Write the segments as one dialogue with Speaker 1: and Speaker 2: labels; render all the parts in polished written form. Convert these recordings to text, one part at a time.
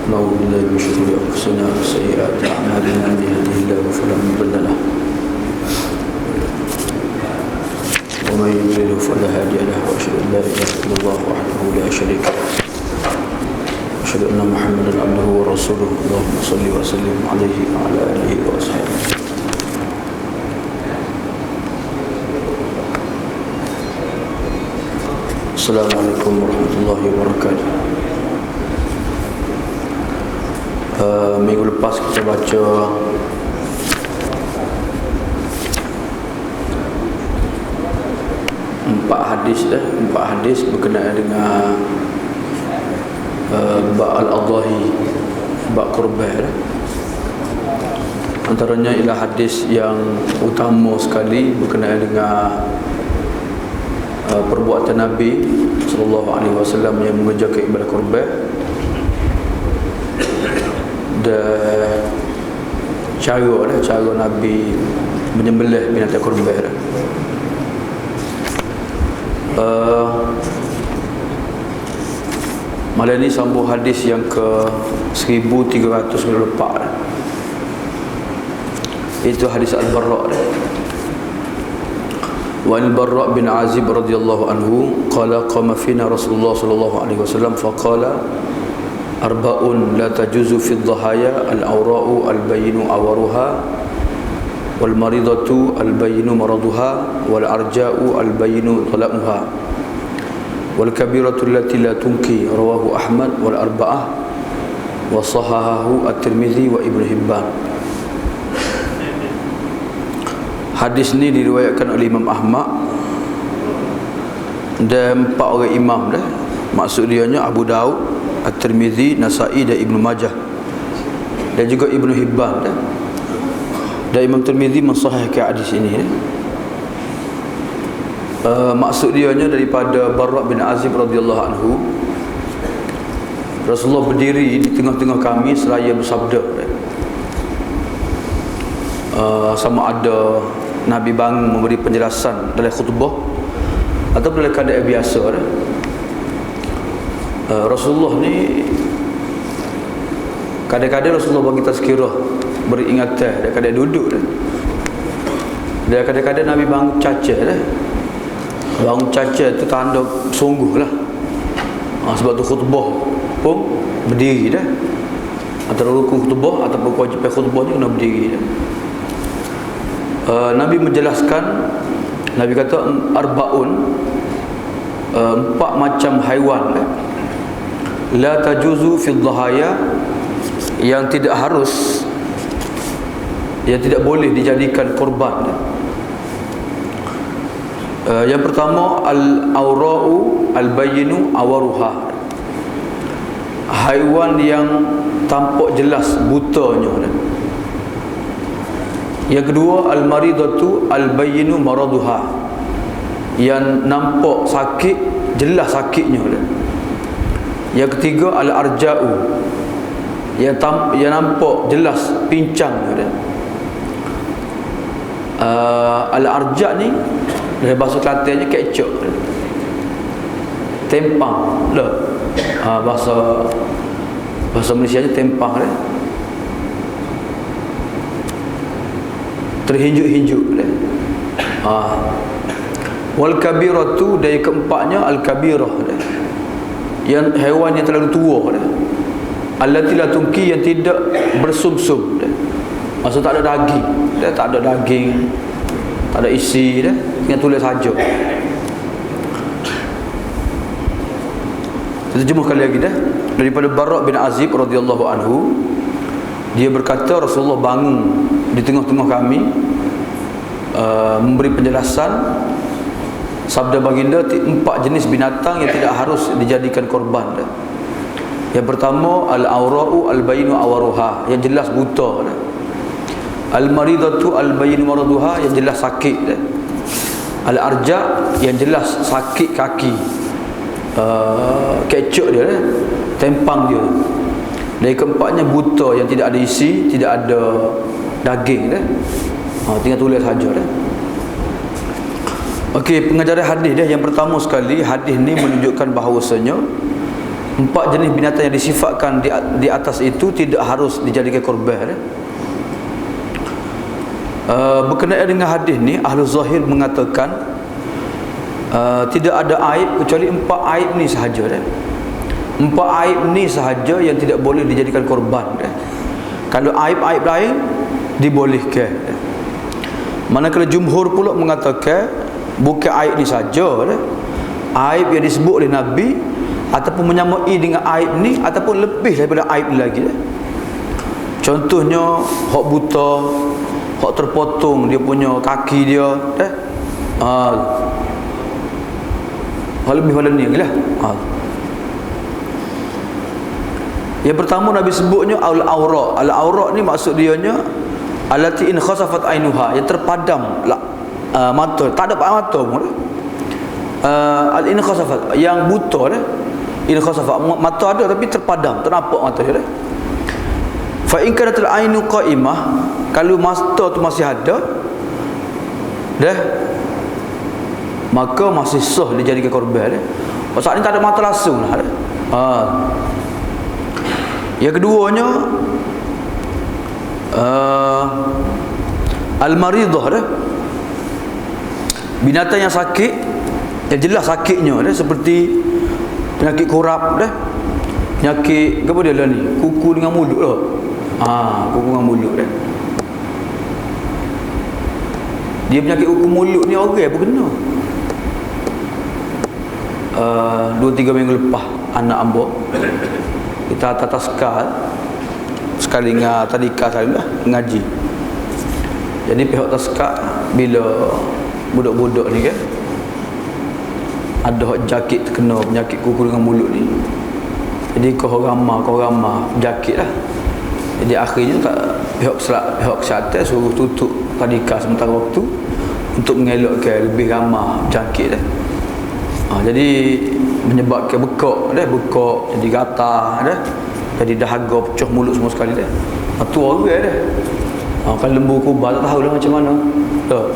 Speaker 1: نعوذ بالله من شرور أنفسنا وسيئات أعمالنا من يهده الله فلا مضل له ومن يضلل فلا هادي له وأشهد أن لا إله إلا الله وحده لا شريك له وأشهد أن محمدا عبده ورسوله اللهم صل وسلم عليه وعلى آله وأصحابه. Assalamualaikum warahmatullahi wabarakatuh. Minggu lepas kita baca empat hadis berkenaan dengan bab al-adhahi, bab kurban. Antaranya ialah hadis yang utama sekali berkenaan dengan perbuatan Nabi sallallahu alaihi wasallam yang mengerjakan ibadah kurban dan cara Nabi menyembelih binatang kurban. Malam ini sambung hadis yang ke 1394. Itu hadis Al-Barra. Wa Al-Barra bin Azib radhiyallahu anhu qala qama fina Rasulullah sallallahu alaihi wasallam faqala arba'un la tajuzu fi dhahaya al-awra'u al-bayyinu awaruha wal maridatu al-bayyinu maraduha wal arja'u al-bayyinu talamuha wal kabiratu allati la tunki rawahu Ahmad wal arba'ah wa sahahahu at-Tirmizi wa Ibnu Hibban. Hadis ni diriwayatkan oleh Imam Ahmad dan 4 orang imam dah. Maksud dianya Abu Daud, At-Tirmizi, Nasa'i dan Ibnu Majah dan juga Ibnu Hibban dah. Dan Imam Tirmizi mensahihkan hadis ini. Maksud dianya daripada Barra bin Azib radhiyallahu anhu, Rasulullah berdiri di tengah-tengah kami seraya bersabda, sama ada Nabi bangun memberi penjelasan dalam khutbah atau dalam keadaan biasa. Rasulullah ni kadang-kadang Rasulullah bagi tazkirah, beri ingatan dan kadang duduk dan kadang-kadang Nabi bangun cacat bangun cacat tu tanda sungguh lah. Sebab tu khutbah pun berdiri dah, antara rukun khutbah ataupun kewajipan khutbah ni kena berdiri dah. Nabi menjelaskan, Nabi kata arba'un, 4 macam haiwan la tajuzu fi dhahaya, yang tidak harus, yang tidak boleh dijadikan korban. Yang pertama al-awra'u al-bayyinu awaruha, haiwan yang tampak jelas butanya. Yang kedua al-maridatu al-bayyinu maraduha, yang nampak sakit, jelas sakitnya. Yang ketiga al-arja'u, yang nampak jelas pincangnya. Al-arja' ni dari bahasa Kelantannya kecok, tempang lah. Bahasa Malaysianya tempang dah, terhinjuk-hinjuk. Wal kabiratu, dari keempatnya al kabirah, yang haiwan yang terlalu tua, allati la tunki, yang tidak bersumsum, maksud tak ada daging, tak ada daging, tak ada isi, tinggal tulis saja. Terjemah kali lagi daripada Barra bin Azib radhiyallahu anhu, dia berkata Rasulullah bangun di tengah-tengah kami, memberi penjelasan. Sabda baginda 4 jenis binatang yang tidak harus dijadikan korban. Yang pertama al-awra'u al-bayyinu awaruha, yang jelas buta. Al-maridatu al-bayyinu maraduha, yang jelas sakit. Al-arja', yang jelas sakit kaki, kecok dia, tempang dia. Dari keempatnya buta, yang tidak ada isi, tidak ada daging. Tinggal tulis saja. Okey, pengajaran hadis dia yang pertama sekali, hadis ni menunjukkan bahawasanya Empat jenis binatang yang disifatkan di atas itu tidak harus dijadikan korban. Berkenaan dengan hadis ni, ahlu zahir mengatakan tidak ada aib kecuali empat aib ni sahaja. Empat aib ni sahaja yang tidak boleh dijadikan korban. Kalau aib-aib lain dibolehkan. Manakala jumhur pula mengatakan bukan aib ni saja, aib yang disebut oleh Nabi ataupun menyamai dengan aib ni ataupun lebih daripada aib ni lagi. Contohnya hak buta, hak terpotong dia punya kaki dia, hal lebih pada ni lah. Yang pertama Nabi sebutnya al-awra. Al-awra ni maksud dia nya allati in khasafat ainuha, yang terpadam mata, tak ada mata pun. Al-in khasafat, yang buta dah. In khasafat, mata ada tapi terpadam, tak nampak mata dia dah. Fa in kanatil ainu qa'imah, kalau mata tu masih ada dah, maka masih sah dijadikan korban dah. Maksudnya tak ada mata langsung lah dah. Yang keduanya al-maridah dah, binatang yang sakit, yang jelas sakitnya dah, seperti penyakit korap dah, penyakit apa dia lah ni, kuku dengan mulut lah. Kuku dengan mulut dah. Dia penyakit kuku mulut ni orang pun kena. 2-3 minggu lepas anak ambo kita taskal sekali dengan tadika sekali lah ngaji. Jadi pihak taskal bila budak-budak ni kan ada hak jakit terkena penyakit kuku dengan mulut ni, jadi kau ramah jakit lah. Jadi akhirnya pihak kesihatan suruh tutup tadika sementara waktu untuk mengelakkan lebih ramah jakit dah. Jadi menyebabkan bekak jadi gatal dah, jadi dahaga, pecah mulut semua sekali dah. Tu orang dah. Kalau lembu kubah tak tahulah macam mana dah.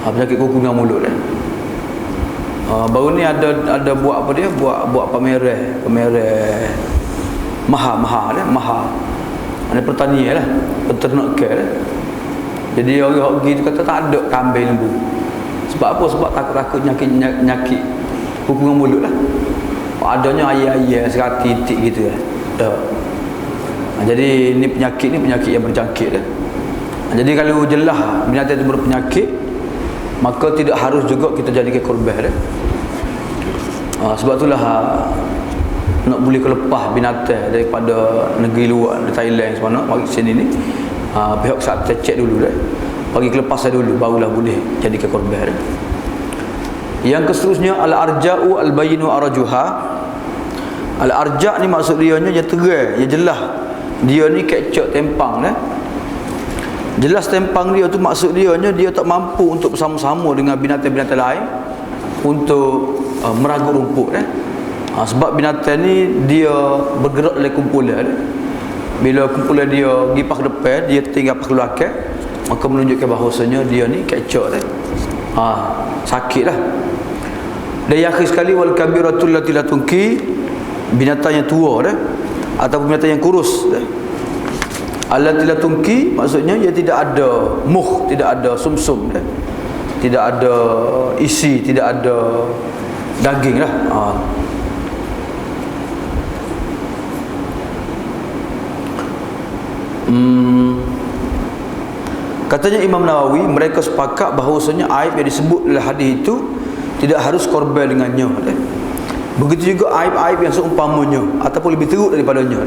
Speaker 1: Penyakit kuku dengan mulut dah. Baru ni ada buat apa dia, buat pameran maha dah, ada pertanian lah, peternakan lah. Jadi orang pergi tu kata tak ada kambing lembu. Sebab apa? Sebab takut nyakit kuku dengan mulut lah. Adanya ayam-ayam serati titik gitu lah. Jadi ni penyakit yang berjangkit dah. Jadi kalau jelas binatang itu berpenyakit, maka tidak harus juga kita jadikan korban dah. Sebab itulah nak boleh lepas binatang daripada negeri luar, dari Thailand semana mari sini ni, pihak kesihatan cek dulu dah, bagi kelepasan dulu barulah boleh jadikan korban dah. Yang seterusnya al-arja'u al-bayinu arajuha. Al-arja' ni maksud dia nya yang terang, yang jelas. Dia ni kecok tempang dah. Jelas tempang dia tu maksud dia nya dia tak mampu untuk bersama-sama dengan binatang-binatang lain untuk meragut rumput dah. Sebab binatang ni dia bergerak dalam kumpulan. Bila kumpulan dia pergi ke depan, dia tinggal ke belakang, maka menunjukkan bahawasanya dia ni kecok dah. Sakit lah. Dan yang akhir sekali wal kabiratul lati la tunki, binatang yang tua dah ataupun binatang yang kurus dah. Allati la tunki maksudnya dia tidak ada muh, tidak ada sumsum dah. Tidak ada isi, tidak ada daging lah. Katanya Imam Nawawi, mereka sepakat bahawasanya aib yang disebut dalam hadis itu tidak harus korban dengannya. Begitu juga aib-aib yang seumpamanya ataupun lebih teruk daripadanya.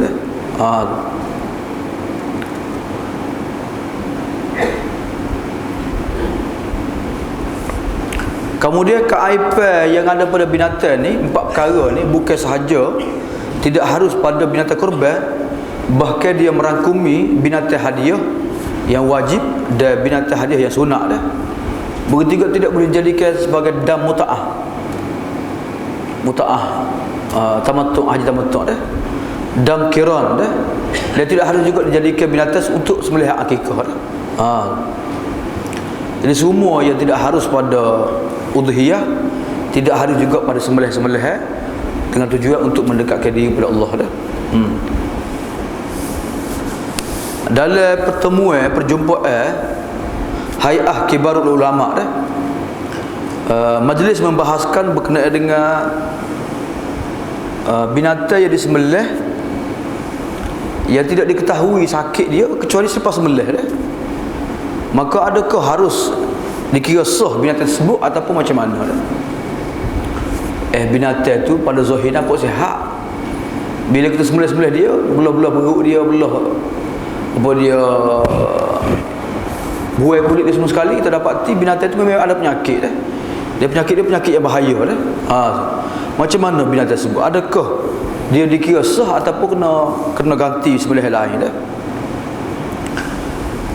Speaker 1: Kemudian keaiban yang ada pada binatang ni, empat perkara ni bukan sahaja tidak harus pada binatang korban, bahkan dia merangkumi binatang hadiah yang wajib dan binatang hadiah yang sunat dah. Begitu juga tidak boleh dijadikan sebagai dam muta'ah. Tamattu', haji tamattu' dah. Dam kiran dah. Dan tidak harus juga dijadikan binatang untuk sembelihan akikah dah. Jadi semua yang tidak harus pada udhiyah, tidak harus juga pada sembelihan dengan tujuan untuk mendekatkan diri kepada Allah dah. Dalam perjumpaan Hay'ah Kibarul Ulama dah, majlis membahaskan berkenaan dengan binatang yang disembelih yang tidak diketahui sakit dia kecuali selepas sembelih dah. Maka adakah harus dikira sah binatang tersebut ataupun macam mana dah? Binatang tu pada zahir nampak sihat. Bila kita sembelih dia, belah-belah perut dia, dia buai kulit dia semua sekali, kita dapati binatang tu memang ada penyakit dah. Penyakit yang bahaya dah. Macam mana binatang tersebut? Adakah dia dikira sah ataupun kena ganti sembelih lain dah?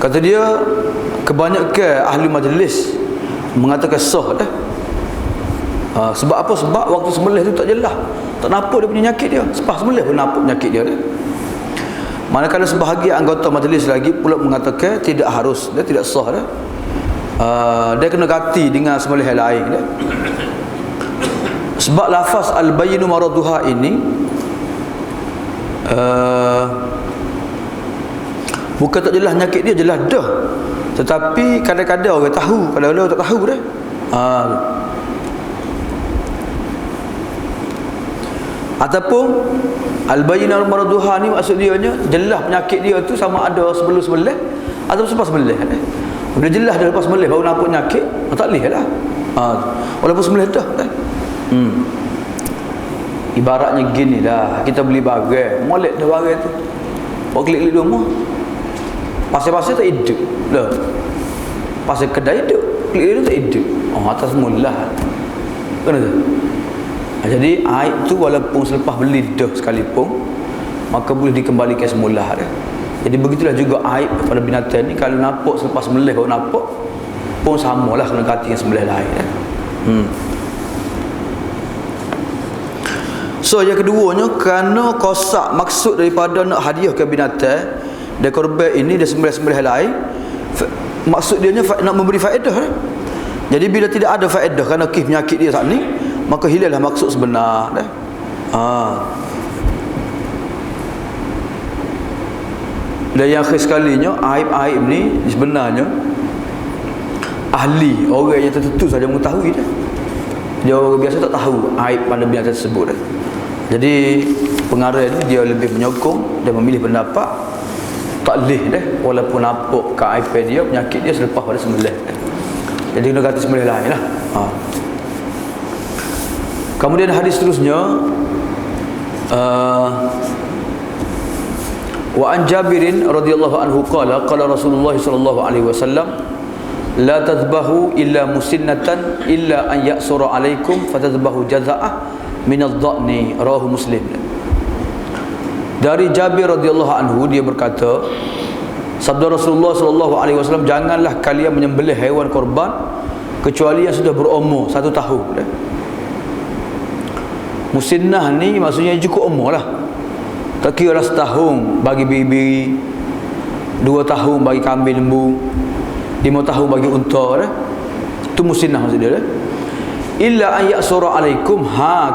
Speaker 1: Kata dia, kebanyakan ahli majlis mengatakan sah dah. Sebab apa? Sebab waktu sembelih tu tak jelas, tak nampak dia punya penyakit dia. Selepas sembelih pun nampak penyakit dia dah. Manakala sebahagian anggota majlis lagi pula mengatakan tidak harus, dia tidak sah dah. Dia kena ganti dengan sembelih lain dah. Sebab lafaz al-bayyinu maraduha ini bukan tak jelas penyakit dia, jelas dah. Tetapi kadang-kadang orang tahu, kadang-kadang orang tak tahu dah. Ataupun al-bayyinah maraduha ni maksud dia nya jelas penyakit dia tu sama ada sebelum sembelih atau selepas sembelih. Bila jelas dah lepas sembelih baru nampak penyakit, tak boleh lah. Walaupun sembelih dah. Ibaratnya gini dah, kita beli barang, molek dah barang tu. Bawa klik-klik rumah. Pasal-pasal tak hidup lah. Pasal kedai hidup, klik-klik tu tak hidup. Atas mula. Kena tu. Jadi aib tu walaupun selepas beli dah sekalipun, maka boleh dikembalikan semula dah. Jadi begitulah juga aib pada binatang ni, kalau nampak selepas sembelih baru nampak pun samalah kena ganti dengan sembelih lain dah. So yang keduanya, kerana kosak maksud daripada nak hadiah ke binatang dan korban ini dan sembelih-sembelih lain, maksud dia nak memberi faedah dah. Jadi bila tidak ada faedah kerana kes penyakit dia saat ni, maka hilanglah maksud sebenar dah. Dan yang akhir sekalinya, aib-aib ni sebenarnya ahli, orang yang tertentu saja mengetahui dah. Dia orang biasa tak tahu aib pada binatang tersebut dah. Jadi pengarah ni dia lebih menyokong dan memilih pendapat tak boleh dah, walaupun nampak keaiban dia, penyakit dia selepas pada sembelih dah. Jadi kena ganti sembelih lain lah. Kemudian hadis seterusnya, wa an Jabirin radhiyallahu anhu qala Rasulullah sallallahu alaihi wasallam la tadhbahu illa musinnatan illa an ya'sura alaikum fatadhbahu jaza'ah min adh-dha'ni, rawahu Muslim. Dari Jabir radhiyallahu anhu, dia berkata, sabda Rasulullah sallallahu alaihi wasallam, janganlah kalian menyembelih haiwan korban kecuali yang sudah berumur 1 tahun dah. Musinnah ni maksudnya cukup umur lah. Tak kira lah setahun bagi biri-biri, 2 tahun bagi kambing lembu, 5 tahun bagi unta dah. Itu musinnah maksud dia dah. Illa an ya'sura alaikum,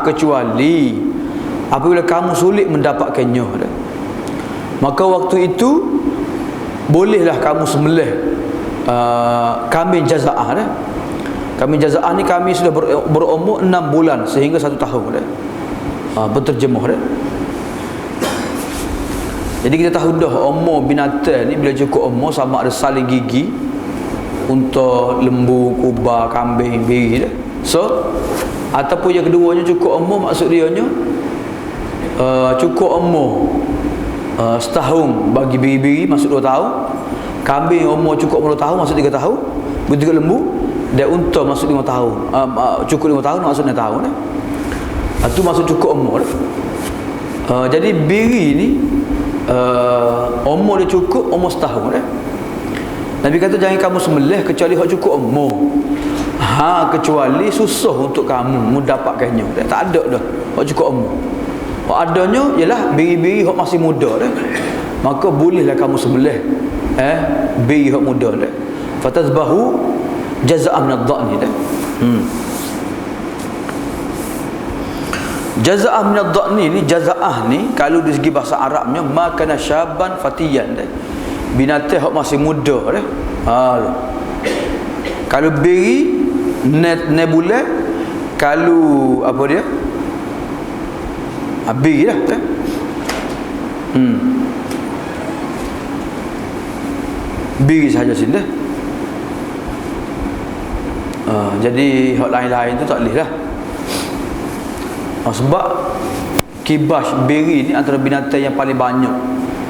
Speaker 1: kecuali apabila kamu sulit mendapatkannya dah. Maka waktu itu bolehlah kamu sembelih kambing jaza'ah dah. Kambing jaza'ah ni kami sudah berumur 6 bulan sehingga 1 tahun dah. Berterjemah dah. Jadi kita tahu dah umur binatang ni bila cukup umur, sama ada saling gigi, unta, lembu, kubah, kambing, biri dah. So ataupun yang keduanya cukup umur, maksud dia nya cukup umur setahun bagi biri-biri, maksud 2 tahun. Kambing umur cukup umur 2 tahun, maksud 3 tahun. Begitu juga lembu. Dan unta maksud 5 tahun. Cukup 5 tahun maksud 6 tahun dah. Itu maksud cukup umur dah. Jadi biri ni umur dia cukup umur setahun dah. Nabi kata jangan kamu sembelih kecuali hak cukup umur. Kecuali susah untuk kamu mendapatkannya dah. Tak ada dah hak cukup umur. Hak adanya ialah biri-biri hak masih muda dah. Maka bolehlah kamu sembelih biri hak muda dah. Fatazbahu jaza'ah min adh-dha'ni dah. Jaza'ah min ad-dha'ni ni, jaza'ah ni kalau dari segi bahasa Arabnya makana syaban fatiyan dah. Binatang hok masih muda dah. Kalau beri nebula, kalau apa dia? Beri dah kan? Beri sahaja sini dah. Jadi hok lain-lain tu tak boleh lah. Sebab kibas beri ni antara binatang yang paling banyak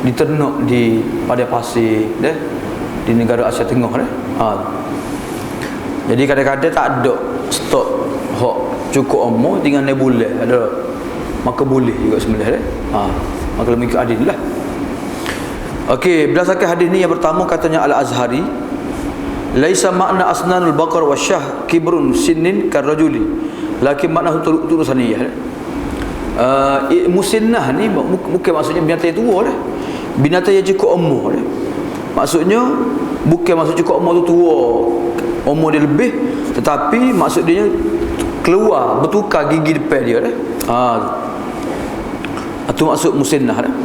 Speaker 1: diternak di pada pasir dah, di negara Asia Tengah dah. Jadi kadang-kadang tak ada stok hok cukup umur tinggal nebula ada, maka boleh juga sembelih dah. Maka lebih adil lah. Okey, berdasarkan hadis ni yang pertama katanya Al-Azhari, laisa makna asnanul baqar wasyah kibrun sinnin karrajuli, lakin makna turusaniyah. Musinnah ni bukan maksudnya binatang yang tua dah, binatang yang cukup umur dah. Maksudnya bukan maksud cukup umur tu tua, umur dia lebih, tetapi maksud dia keluar bertukar gigi depan dia dah. Itu maksud musinnah dah.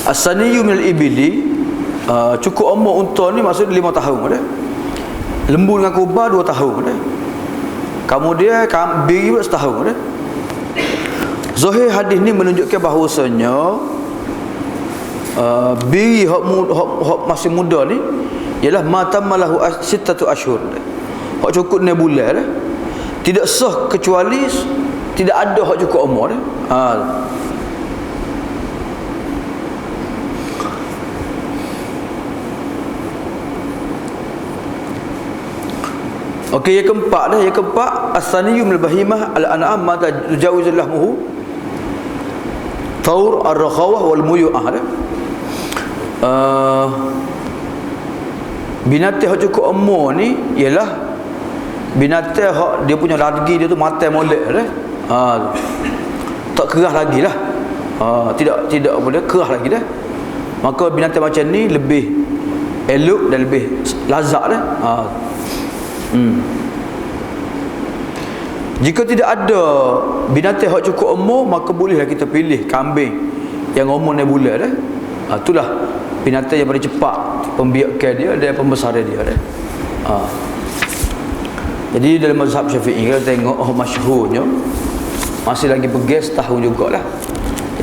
Speaker 1: As-saniyyu minal ibili, cukup umur unta ni maksud 5 tahun dah. Lembu dengan kurban 2 tahun dah. Kemudian biri pula setahun dah. Zahir hadis ni menunjukkan bahawasanya biri hok masih muda ni ialah matamalahu sittatu ashhur. Hok cukup 6 bulan dah. Tidak sah kecuali tidak ada hok cukup umur dah. Okey, yang keempat dah, yang keempat as-saniyyu minal bahimah al-an'am ma tajawuzul lahmuhu taur ar-rakhawah wal muyu'ah dah. Binatang hak cukup umur ni ialah binatang hak dia punya lagi dia tu mata molek dah. Tak kerah lagi lah. Tidak apa dia kerah lagi dah. Maka binatang macam ni lebih elok dan lebih lazat dah. Jika tidak ada binatang hak cukup umur, maka bolehlah kita pilih kambing yang umur 6 bulan dah. Itulah binatang yang paling cepat pembiakan dia dan pembesaran dia dah. Jadi dalam mazhab Syafi'i kita tengok masyhurnya masih lagi pergi setahun jugalah.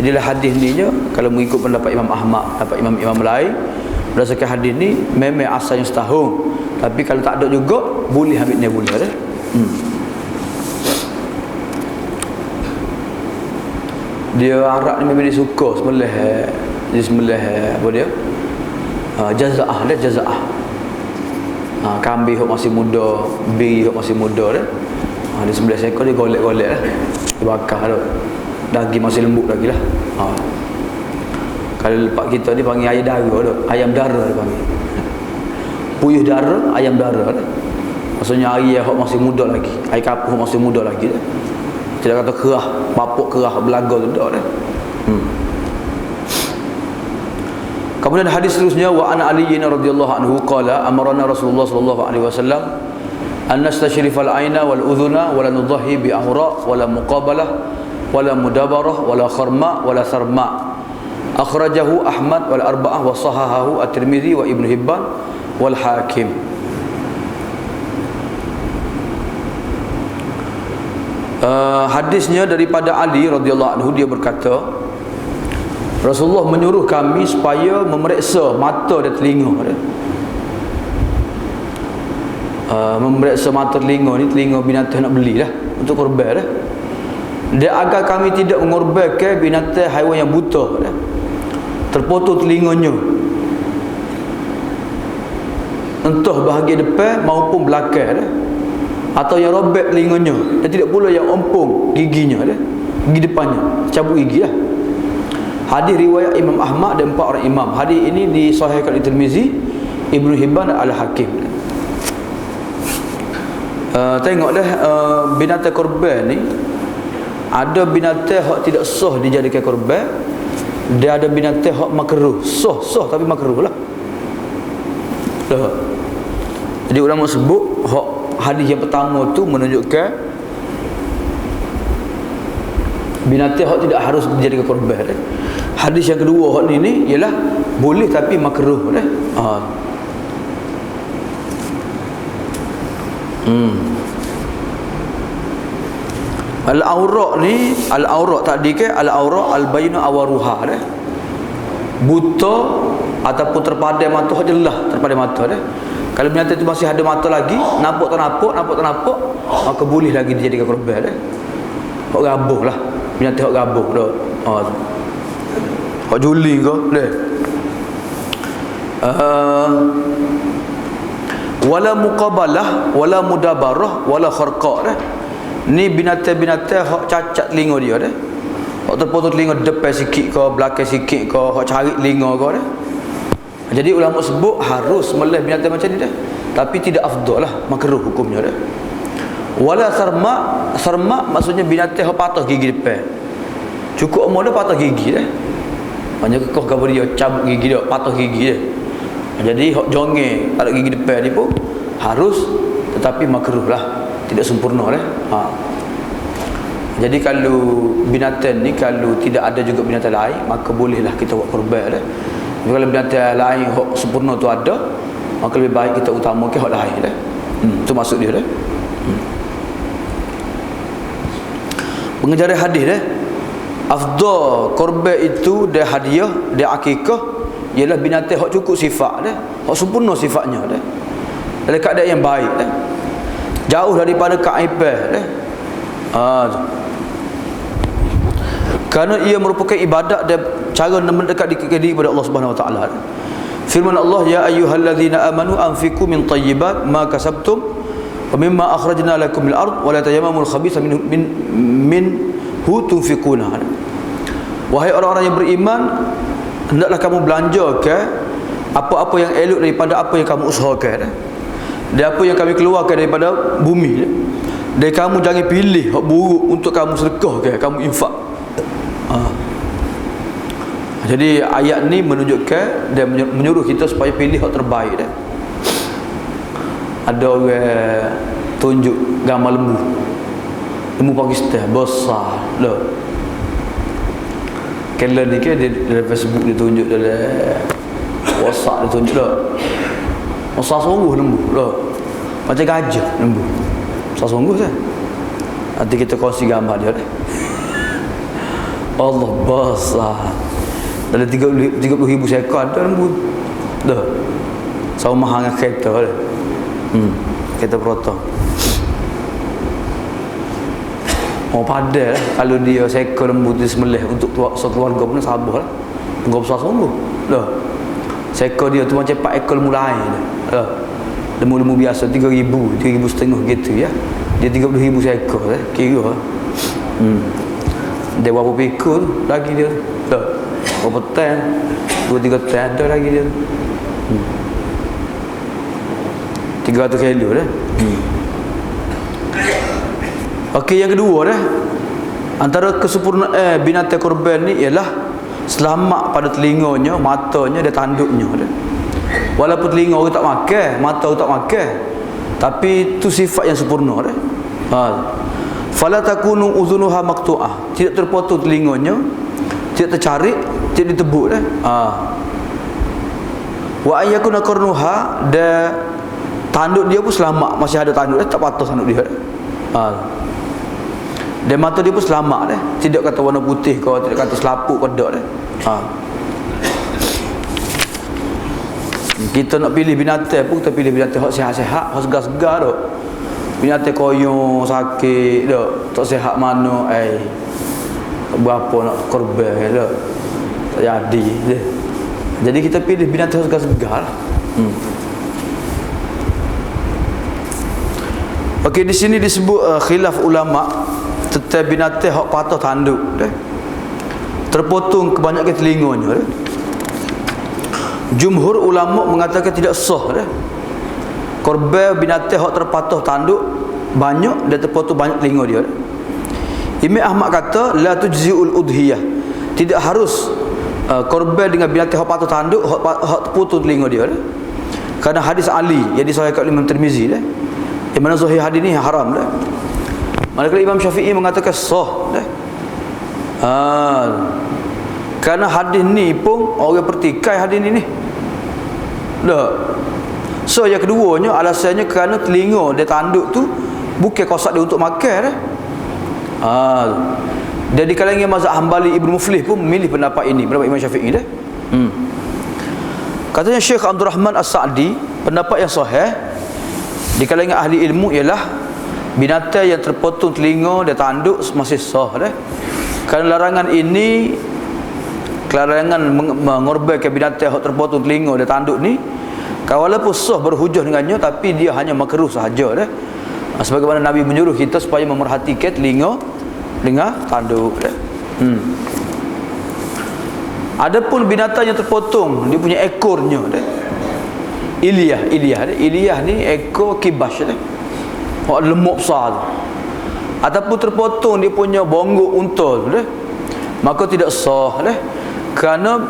Speaker 1: Jadilah hadis ni je kalau mengikut pendapat Imam Ahmad, pendapat imam-imam lain, berdasarkan hadis ni memang asalnya setahun. Tapi kalau tak ada juga boleh ambil 6 bulan dah. Dia Arab ni memang dia suka sembelih, dia sembelih apa dia? Jaza'ah dah, jaza'ah. Kambing hok masih muda, biri hok masih muda dah. Dia sembelih seekor dia golek-golek lah. Dia bakar dah. Daging masih lembut lagi lah. Kalau lepak kita ni panggil ayam dara dah, ayam dara dia panggil. Puyuh dara, ayam dara dah. Maksudnya ayam hok masih muda lagi, ayam kapuh masih muda lagi dah. Tidak kata kerah, bapuk kerah belaga tu dah. Kemudian hadis seterusnya wa an Ali radhiyallahu anhu qala amarna Rasulullah sallallahu alaihi wasallam an nastashrifal aina wal udhuna wa la nudhahi bi ahra wa la muqabalah wa la mudabarah wa la kharma wa la sarma. Akhrajahu Ahmad wal arba'ah wa sahahahu at-Tirmidzi wa Ibnu Hibban wal Hakim. Hadisnya daripada Ali radhiyallahu anhu, dia berkata Rasulullah menyuruh kami supaya memeriksa mata dan telinga dia. Memeriksa mata telinga ni, telinga binatang nak beli lah untuk korban dah. Dia agar kami tidak mengorbankan binatang haiwan yang buta dah, terpotong telinganya, entah bahagian depan maupun belakang dah, atau yang robek telinganya, dan tidak pula yang ompong giginya dah, gigi depannya cabut gigi lah. Hadis riwayat Imam Ahmad dan 4 orang imam. Hadis ini disahihkan oleh Tirmizi, Ibnu Hibban dan Al-Hakim. Tengok dah, binatang korban ni ada binatang hak tidak sah dijadikan korban, dia ada binatang hak makruh, sah tapi makruh lah. Jadi ulama sebut hak hadis yang pertama tu menunjukkan binatang hak tidak harus dijadikan korban dah. Hadis yang kedua hak ni ialah boleh tapi makruh dah. Al-awra' ni, al-awra' tadi ke al-awra' al-bayinu awaruha dah. Buta ataupun terpadai mata jelas terpadai mata dah. Kalau binatang tu masih ada mata lagi, nampak tak nampak, maka boleh lagi dijadikan korban dah. Hak gabuh lah. Binatang hak gabuh dah. Hak juling ke dah. Wala muqabalah, wala mudabarah, wala kharqa dah. Ni binatang-binatang hak cacat telinga dia dah. Hak terpotong telinga depan sikit ke, belakang sikit ke, hak cari telinga ke dah. Jadi ulama sebut harus melih binatang macam ni dah. Tapi tidak afdal lah, makruh hukumnya dah. Wala sarma maksudnya binatang hak patah gigi depan. Cukup umur dia patah gigi dah. Hanya kekoh gabar dia cabut gigi dia, patah gigi dia. Jadi hak jongeng tak ada gigi depan ni pun harus, tetapi makruh lah, tidak sempurna dah. Jadi kalau binatang ni kalau tidak ada juga binatang lain, maka bolehlah kita buat korban dah. Tapi kalau binatang lain hak sempurna tu ada, maka lebih baik kita utamakan hak lain dah. Itu maksud dia dah. Pengejaran hadis dah. Afdal korban itu dia hadiah, dia akikah ialah binatang hak cukup sifat dah, hak sempurna sifatnya dah. Dalam keadaan yang baik dah. Jauh daripada keaiban dah. Kerana ia merupakan ibadat dan cara mendekat diri kepada Allah Subhanahu wa taala. Firman Allah, ya ayyuhallazina amanu anfiqu min thayyibat ma kasabtum wa mimma akhrajna lakum minal ard wa la tayammamul khabitha minhu tunfiquna. Wahai orang-orang yang beriman, hendaklah kamu belanjakan apa-apa yang elok daripada apa yang kamu usahakan. Dan apa yang kami keluarkan daripada bumi. Dan kamu jangan pilih hak buruk untuk kamu sedekahkan, kamu infak. Jadi ayat ni menunjukkan dan menyuruh kita supaya pilih hak terbaik dah. Ada orang tunjuk gambar lembu Pakistan besar dah. Kalau ni ke dalam Facebook dia tunjuk, dalam WhatsApp dia tunjuk dah. Besar sungguh lembu dah. Macam gajah lembu. Besar sungguh kan. Nanti kita kongsi gambar dia dah. Allah besar. Dalam 30,000 seekor ada lembu. Dah. Sama mahal dengan kereta dah. Kereta protong. Padahal kalau dia seekor lembu tu sembelih untuk sekeluarga pun sabar lah. Tengok besar sungguh. Dah. Seekor dia tu macam 4 ekor lembu lain dah. Lembu-lembu biasa 3,000, 3,500 gitu ya. Dia 30,000 seekor kira. Dia berapa pikul lagi dia. Dah. Berapa tan? 2-3 tan ada lagi dia. 300 kilo dah. Okey, yang kedua dah, antara kesempurnaan binatang korban ni ialah selamat pada telinganya, matanya dan tanduknya dah. Walaupun telinga orang tak makan, mata orang tak makan, tapi tu sifat yang sempurna dah. Fala takunu uzunuha maqtu'ah, tidak terpotong telinganya, tidak tercarik, tidak ditebuk dah. Wa ayyakuna qarnuha, dan tanduk dia pun selamat, masih ada tanduk dah, tak patah tanduk dia dah. Dan mata dia pun selamat dah, tidak kata warna putih ke, tidak kata selaput ke dak dah. Kita nak pilih binatang pun kita pilih binatang hak sihat-sihat, hak segar-segar dak. Binatang koyong sakit dak, tak sihat mana berapa nak korban dak. Tak jadi dah. Jadi kita pilih binatang hak segar-segar. Okey, di sini disebut khilaf ulama tentang binatang hak patah tanduk dah. Terpotong kebanyakan telinganya dah. Jumhur ulama mengatakan tidak sah dah. Korban binatang hak terpatah tanduk banyak dan terpotong banyak telinga dia dah. Imam Ahmad kata la tujziul udhiyah. Tidak harus korban dengan binatang hak patah tanduk, hak terpotong telinga dia dah. Kerana hadis Ali yang disahihkan oleh Imam Tirmizi dah. Yang mana sahih hadis ni haram dah. Manakala Imam Syafi'i mengatakan sah dah. Kerana hadis ni pun orang pertikai hadis ni. Dah. So yang keduanya alasannya kerana telinga dia tanduk tu bukan kosak dia untuk makan dah. Dan di kalangan mazhab Hambali, Ibnu Muflih pun memilih pendapat ini, pendapat Imam Syafi'i dah. Katanya Syekh Abdul Rahman As-Sa'di, pendapat yang sahih di kalangan ahli ilmu ialah binatang yang terpotong telinga dan tanduk masih sah dah. Kerana larangan ini, larangan mengorbankan binatang yang terpotong telinga dan tanduk ni, walaupun sah berhujah dengannya, tapi dia hanya makruh sahaja dah. Sebagaimana Nabi menyuruh kita supaya memerhatikan telinga dengan tanduk dah. Adapun binatang yang terpotong, dia punya ekornya dah. Iliyah ni ekor kibas dah. Lemak besar tu. Ataupun terpotong dia punya bonggok unta tu dah. Maka tidak sah dah. Kerana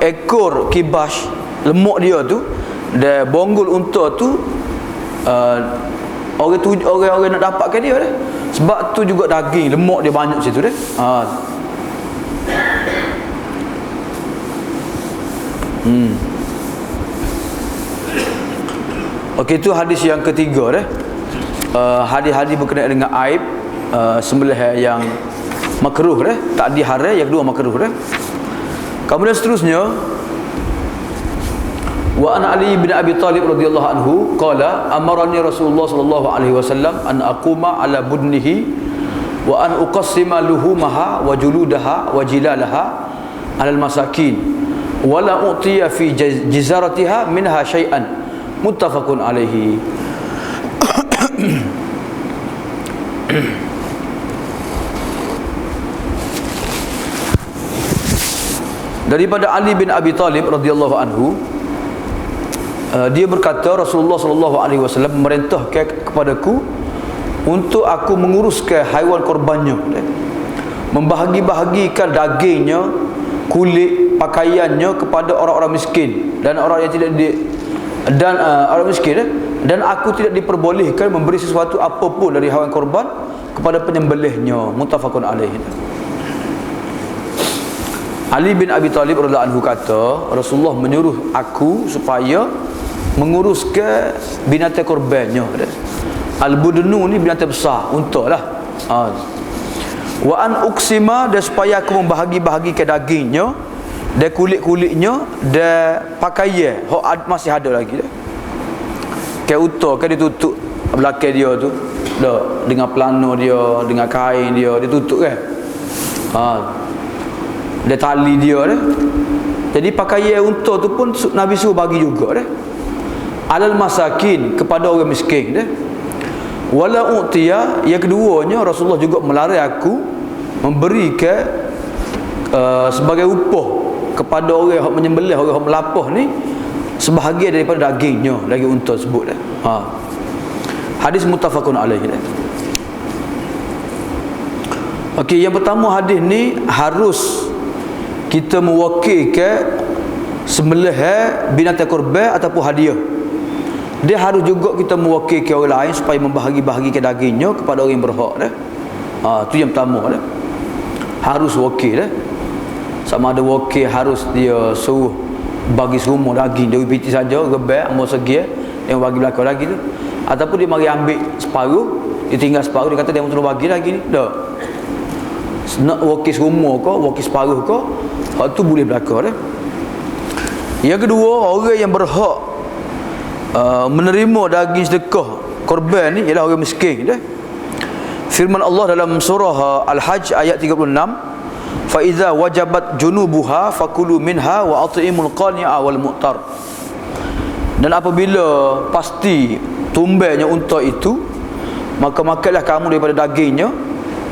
Speaker 1: ekor kibas, lemak dia tu dan bonggol unta tu, orang nak dapatkan dia dah. Sebab tu juga daging lemak dia banyak situ dah. Okey, itu hadis yang ketiga dah. Hadis-hadis berkenaan dengan aib sembelih yang makruh dah, tak diharam, yang kedua makruh dah. Kemudian seterusnya, wa an Ali bin Abi Talib radhiyallahu anhu qala amarani Rasulullah sallallahu alaihi wasallam an aquma ala budnihi wa an uqassima luhumaha wa juludaha wa jilalaha ala al-masakin wa la utiya fi jizaratiha minha syai'an, muttafaqun alaihi. Daripada Ali bin Abi Talib radhiyallahu anhu, dia berkata Rasulullah sallallahu alaihi wasallam memerintahkan kepadaku untuk aku menguruskan haiwan korbannya, membahagi-bahagikan dagingnya, kulit, pakaiannya kepada orang-orang miskin dan orang yang tidak orang miskin, dan aku tidak diperbolehkan memberi sesuatu apapun dari haiwan korban kepada penyembelihnya, muttafaqun alaihi. Ali bin Abi Talib radhiyallahu anhu kata Rasulullah menyuruh aku supaya menguruskan binatang korbannya. Al-budnu ni binatang besar, unta lah. Wa an uqsima, dan supaya aku membahagi-bahagikan dagingnya dan kulit-kulitnya dan pakaian masih ada lagi dah. Kayak unta kan ditutup belakang dia tu dah, dengan pelana dia, dengan kain dia ditutup kan. Dia tali dia dah. Jadi pakaian unta tu pun Nabi suruh bagi juga dah. Alal masakin, kepada orang miskin dah. Wala utiya, yang keduanya Rasulullah juga melarang aku memberikan sebagai upah kepada orang yang menyembelih, orang yang melapah ni, sebahagian daripada dagingnya, daging unta sebut dah. Hadis muttafaqun alaihi dah. Okey, yang pertama hadis ni harus kita mewakilkan sembelih binatang korban ataupun hadiah. Dia harus juga kita mewakilkan orang lain supaya membahagi-bahagikan dagingnya kepada orang yang berhak dah. Tu yang pertama dah. Harus wakil dah. Sama ada wakil harus dia suruh bagi semua daging, dia piti saja rebel ambil segi yang bagi belakang lagi tu, ataupun dia mari ambil separuh, dia tinggal separuh, dia kata dia mahu bagi lagi ni. Dah. Nak wakil semua ke, wakil separuh ke, hak tu boleh belakang dah. Yang kedua, orang yang berhak menerima daging sedekah korban ni ialah orang miskin dah. Firman Allah dalam surah Al-Hajj ayat 36, fa iza wajabat junubuha fakulu minha wa at'imul qani'a wal mu'tar. Dan apabila pasti tumbelnya unta itu, maka makanlah kamu daripada dagingnya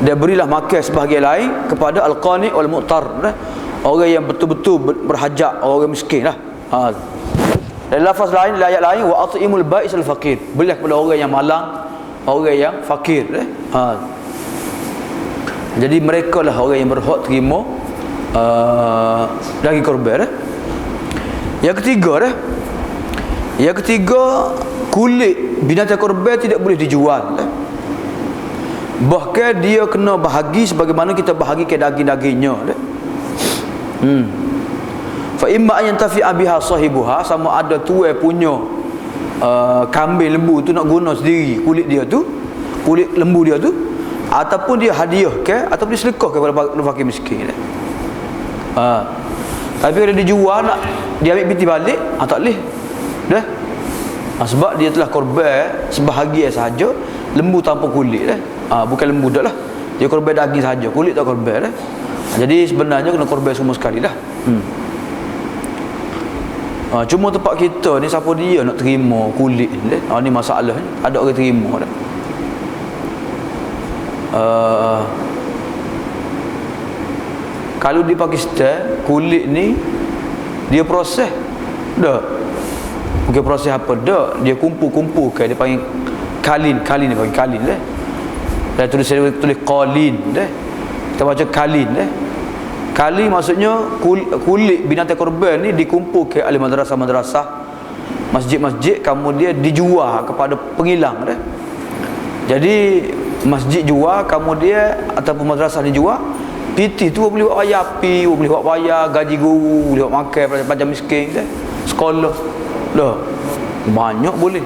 Speaker 1: dan berilah makan sebahagian lain kepada al-qani' wal mu'tar, orang yang betul-betul berhajat, orang miskin lah. Dan lafaz lain, ayat lain, wa at'imul ba'is al-faqir, berilah kepada orang yang malang, orang yang fakir. Jadi mereka lah orang yang berhak terima daging korban. Yang ketiga, kulit binatang korban tidak boleh dijual. Bahkan dia kena bahagi sebagaimana kita bahagi ke daging-dagingnya dah. Fa imma an yantafi'a biha sahibuha, sama ada tuai punya kambing lembu tu nak guna sendiri kulit dia tu, kulit lembu dia tu, ataupun dia hadiah ke ataupun dia sedekah kepada fakir miskin dah. Tapi kalau dia jual nak dia ambil piti balik, tak boleh dah. Sebab dia telah korban sebahagian sahaja lembu tanpa kulit dah. Bukan lembu dah lah, dia korban daging sahaja, kulit tak korban dah. Jadi sebenarnya kena korban semua sekali dah. Cuma tempat kita ni siapa dia nak terima kulit ni, ni masalahnya. Ada orang terima dah. Kalau di Pakistan kulit ni dia proses dah. Bukan proses apa dah, dia kumpul-kumpulkan, dia panggil kalin dia panggil kalin dah. Dan tulis qalin dah. Kita baca kalin dah. Kali maksudnya kulit binatang korban ni dikumpulkan oleh madrasah-madrasah, masjid-masjid, kemudian dijual kepada penghilang dah. Jadi masjid jual, kemudian ataupun madrasah dijual, piti tu boleh buat bayar api, boleh buat bayar gaji guru, boleh buat makan pelajar miskin dah. Sekolah dah banyak boleh.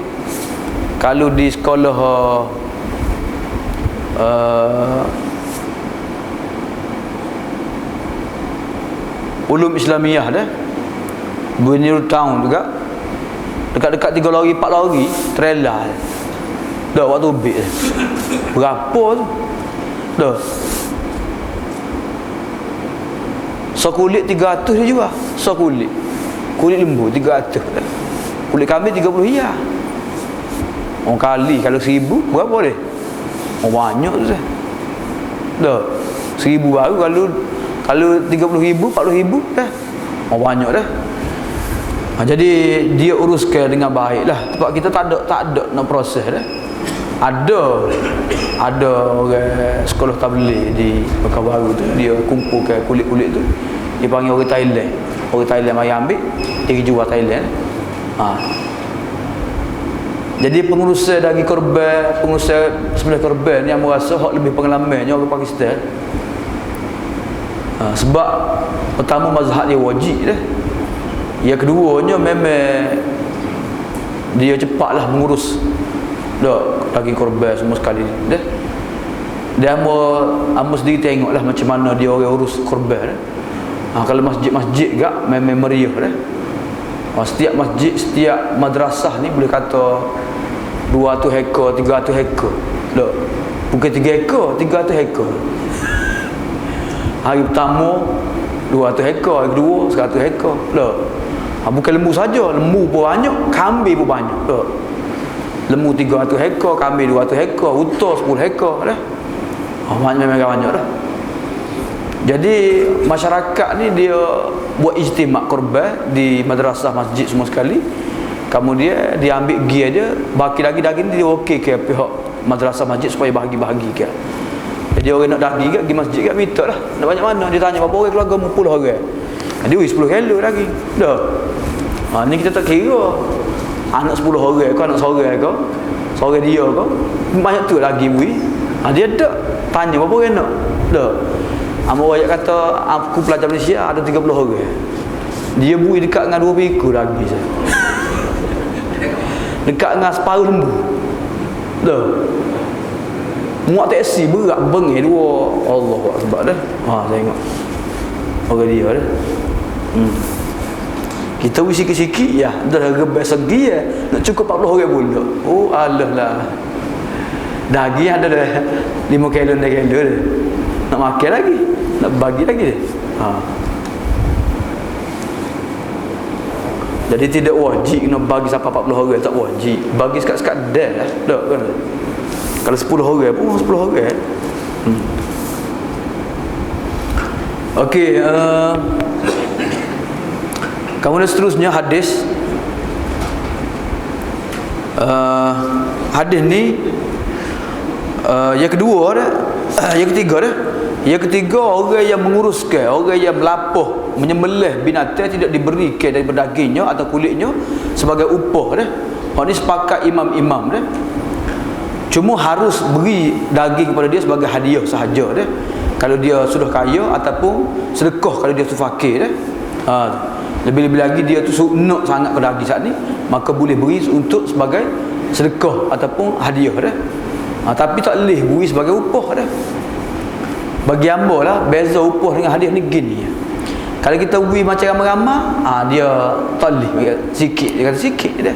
Speaker 1: Kalau di sekolah Ulum Islamiyah dah, Bunir Town juga, dekat-dekat 3 lori 4 lori trailer dah waktu bit berapa tu dah. So kulit 300 dia jual, so kulit lembu 300 dah. Kulit kambing 30 riyal. Orang kali kalau 1000 berapa dia? Banyak tu dah. 1000 baru, kalau 30,000 40,000 dah. Banyak dah. Jadi dia uruskan dengan baik lah. Sebab kita tak ada nak proses dah. Ada orang sekolah tabligh di Pekanbaru tu, dia kumpulkan kulit-kulit tu, dia panggil orang Thailand. Orang Thailand mari ambil, dia jual Thailand. Jadi pengurusan daging korban, pengurusan sembelih korban yang merasa hak lebih pengalamannya orang Pakistan. Sebab pertama mazhab dia wajib dah. Yang keduanya memang dia cepatlah mengurus dah daging korban semua sekali dah. Dia amo sendiri tengoklah macam mana dia orang urus korban dah. Kalau masjid-masjid gak memang meriah dah. Setiap masjid, setiap madrasah ni boleh kata 200 hektar, 300 hektar dah. Bukan 3 ekor, 300 hektar. Hari pertama 200 hektar, hari kedua 100 hektar dah. Bukan lembu saja, lembu pun banyak, kambing pun banyak dah. Lembu 300 hektar, kambing 200 hektar, unta 10 hektar dah. Banyak dah. Jadi masyarakat ni dia buat ijtimak korban di madrasah, masjid semua sekali. Kemudian dia ambil gear dia, baki lagi daging dia okey ke pihak madrasah masjid supaya bahagi-bahagi ke. Jadi orang nak daging ke pergi masjid ke minta lah. Nak banyak mana? Dia tanya berapa orang keluarga, 10 orang. Dia 10 kilo daging. Dah. Ni kita tak kira anak 10 orang ke, anak seorang ke, seorang dia ke, banyak tu lagi bui. Dia tak tanya berapa orang nak. Dah. Orang kata aku pelajar Malaysia ada 30 orang. Dia bui dekat dengan 2 ekor lagi saja. Dekat dengan separuh lembu. Dah. Muat taksi berat bengih dua. Allah sebab dah. Tengok. Orang dia dah. Kita wisi sikit ya, dah rebas segi ya. Nak cukup 40 orang pula. Allah lah. Daging ada dah 5 kilo dah. Nak makan lagi, nak bagi lagi dia. Jadi tidak wajib kena bagi sampai 40 orang, tak wajib. Bagi sekat-sekat dah lah. Dah kan. Kalau 10 orang pun 10 orang. Okey, kemudian seterusnya hadis. Hadis ni yang kedua dah, yang ketiga dah. Yang ketiga, orang yang menguruskan, orang yang melapuh, menyembelih binatang tidak diberikan daripada dagingnya atau kulitnya sebagai upah dah. Hak ni sepakat imam-imam dah. Cuma harus beri daging kepada dia sebagai hadiah sahaja dah. Kalau dia sudah kaya, ataupun sedekah kalau dia tu fakir dah. Lebih-lebih lagi dia tu nak sangat ke daging saat ni, maka boleh beri untuk sebagai sedekah ataupun hadiah dah. Tapi tak boleh beri sebagai upah dah. Bagi hamba lah, beza upah dengan hadiah ni gini. Kalau kita beri macam ramai-ramai, dia tak boleh sikit, dia kata sikit dah.